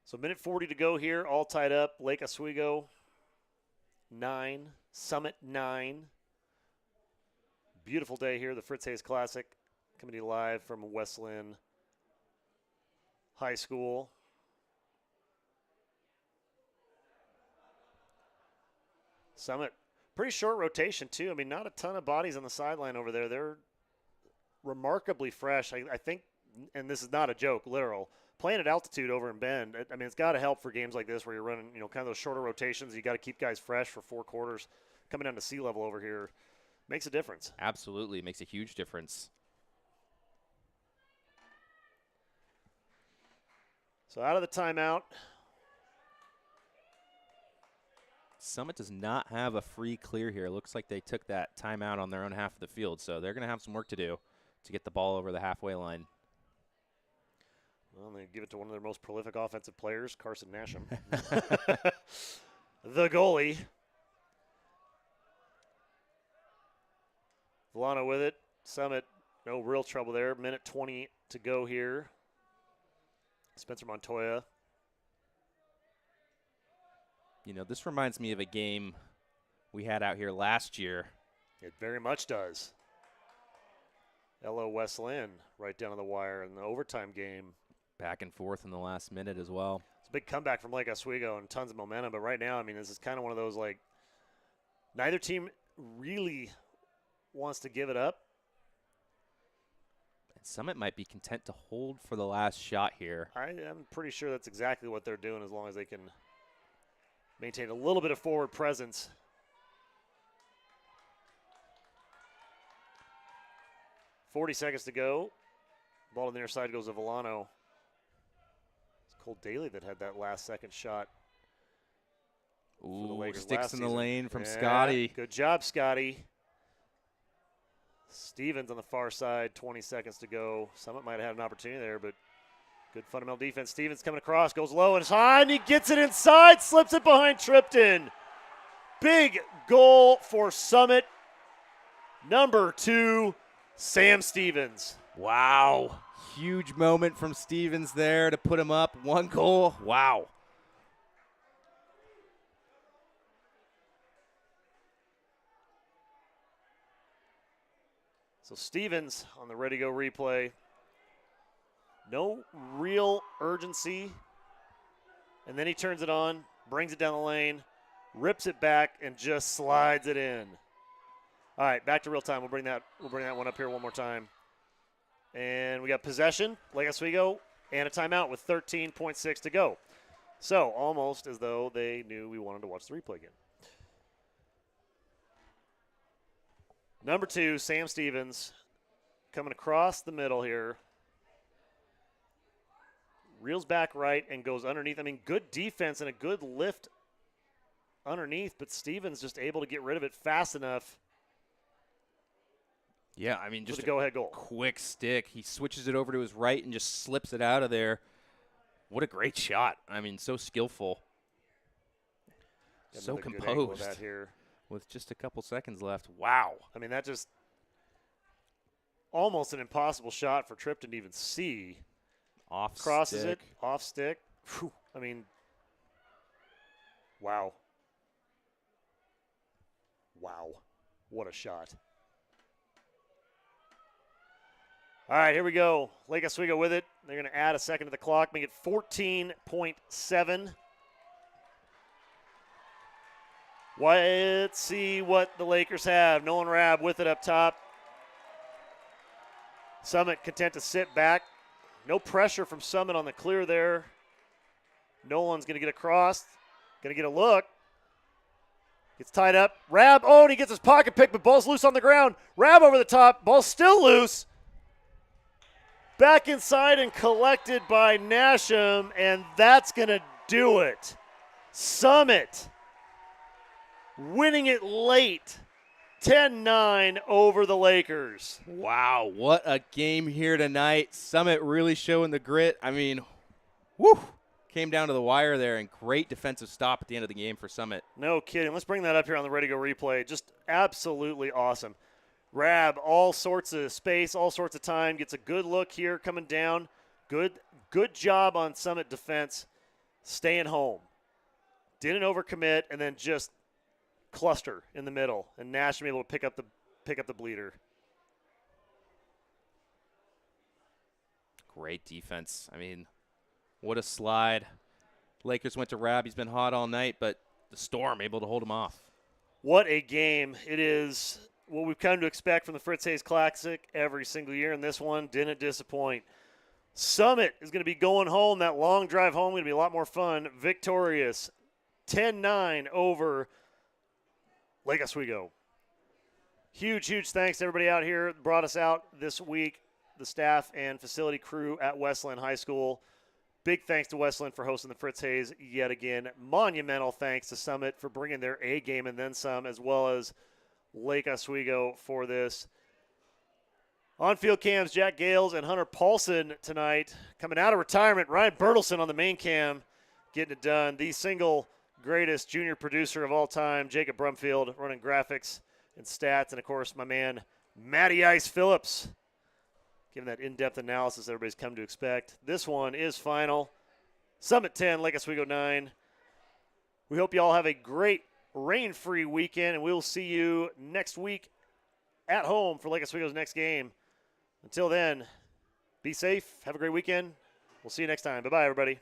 So minute 40 to go here, all tied up. Lake Oswego 9, Summit 9. Beautiful day here, the Fritz Hayes Classic, coming to you live from Westland High School. Summit, pretty short rotation too. I mean, not a ton of bodies on the sideline over there. They're remarkably fresh. I think, and this is not a joke, literal, playing at altitude over in Bend, I mean, it's got to help for games like this where you're running, kind of those shorter rotations. You got to keep guys fresh for 4 quarters. Coming down to sea level over here makes a difference. Absolutely, it makes a huge difference. So out of the timeout. Summit does not have a free clear here. It looks like they took that timeout on their own half of the field, so they're going to have some work to do to get the ball over the halfway line. Well, they give it to one of their most prolific offensive players, Carson Nasham. The goalie. Volano with it. Summit, no real trouble there. Minute 20 to go here. Spencer Montoya. This reminds me of a game we had out here last year. It very much does. LO Westland right down on the wire in the overtime game. Back and forth in the last minute as well. It's a big comeback from Lake Oswego and tons of momentum. But right now, I mean, this is kind of one of those, like, neither team really wants to give it up. And Summit might be content to hold for the last shot here. I'm pretty sure that's exactly what they're doing as long as they can maintain a little bit of forward presence. .40 seconds to go. Ball on the near side goes to Volano. Cole Daly that had that last second shot. Ooh, sticks in the lane from yeah, Scotty. Good job, Scotty. Stevens on the far side, 20 seconds to go. Summit might have had an opportunity there, but good fundamental defense. Stevens coming across, goes low and it's high, and he gets it inside, slips it behind Tripton. Big goal for Summit. Number 2, Sam Stevens. Wow. Huge moment from Stevens there to put him up. 1 goal. Wow. So Stevens on the ready-go replay. No real urgency. And then he turns it on, brings it down the lane, rips it back, and just slides it in. All right, back to real time. We'll bring that one up here one more time. And we got possession, Lake Oswego, and a timeout with 13.6 to go. So almost as though they knew we wanted to watch the replay again. Number 2, Sam Stevens, coming across the middle here. Reels back right and goes underneath. I mean, good defense and a good lift underneath, but Stevens just able to get rid of it fast enough. Yeah, I mean, just a go-ahead goal. Quick stick. He switches it over to his right and just slips it out of there. What a great shot. I mean, so skillful. So composed that here. With just a couple seconds left. Wow. I mean, that just almost an impossible shot for Tripton to even see. Off Crosses stick. it, off stick. Whew. I mean, wow. Wow. What a shot. All right, here we go. Lake Oswego with it. They're going to add a second to the clock, make it 14.7. Let's see what the Lakers have. Nolan Rabb with it up top. Summit content to sit back. No pressure from Summit on the clear there. Nolan's going to get across. Going to get a look. Gets tied up. Rabb, and he gets his pocket pick, but ball's loose on the ground. Rabb over the top. Ball's still loose. Back inside and collected by Nasham, and that's going to do it. Summit winning it late, 10-9 over the Lakers. Wow, what a game here tonight. Summit really showing the grit. I mean, whew, came down to the wire there, and great defensive stop at the end of the game for Summit. No kidding. Let's bring that up here on the Ready to Go replay. Just absolutely awesome. Rabb, all sorts of space, all sorts of time. Gets a good look here coming down. Good job on Summit defense. Staying home. Didn't overcommit, and then just cluster in the middle. And Nash able to pick up the bleeder. Great defense. I mean, what a slide. Lakers went to Rabb. He's been hot all night, but the Storm able to hold him off. What a game. It is what we've come to expect from the Fritz Hayes Classic every single year, and this one didn't disappoint. Summit is going to be going home. That long drive home going to be a lot more fun. Victorious, 10-9 over Lake Oswego. Huge thanks to everybody out here that brought us out this week, the staff and facility crew at Westland High School. Big thanks to Westland for hosting the Fritz Hayes yet again. Monumental thanks to Summit for bringing their A game and then some, as well as Lake Oswego for this. On-field cams, Jack Gales and Hunter Paulson tonight. Coming out of retirement, Ryan Bertelson on the main cam, getting it done. The single greatest junior producer of all time, Jacob Brumfield, running graphics and stats. And, of course, my man, Matty Ice Phillips, giving that in-depth analysis everybody's come to expect. This one is final. Summit 10, Lake Oswego 9. We hope you all have a great rain-free weekend, and we'll see you next week at home for Lake Oswego's next game. Until then, be safe. Have a great weekend. We'll see you next time. Bye-bye, everybody.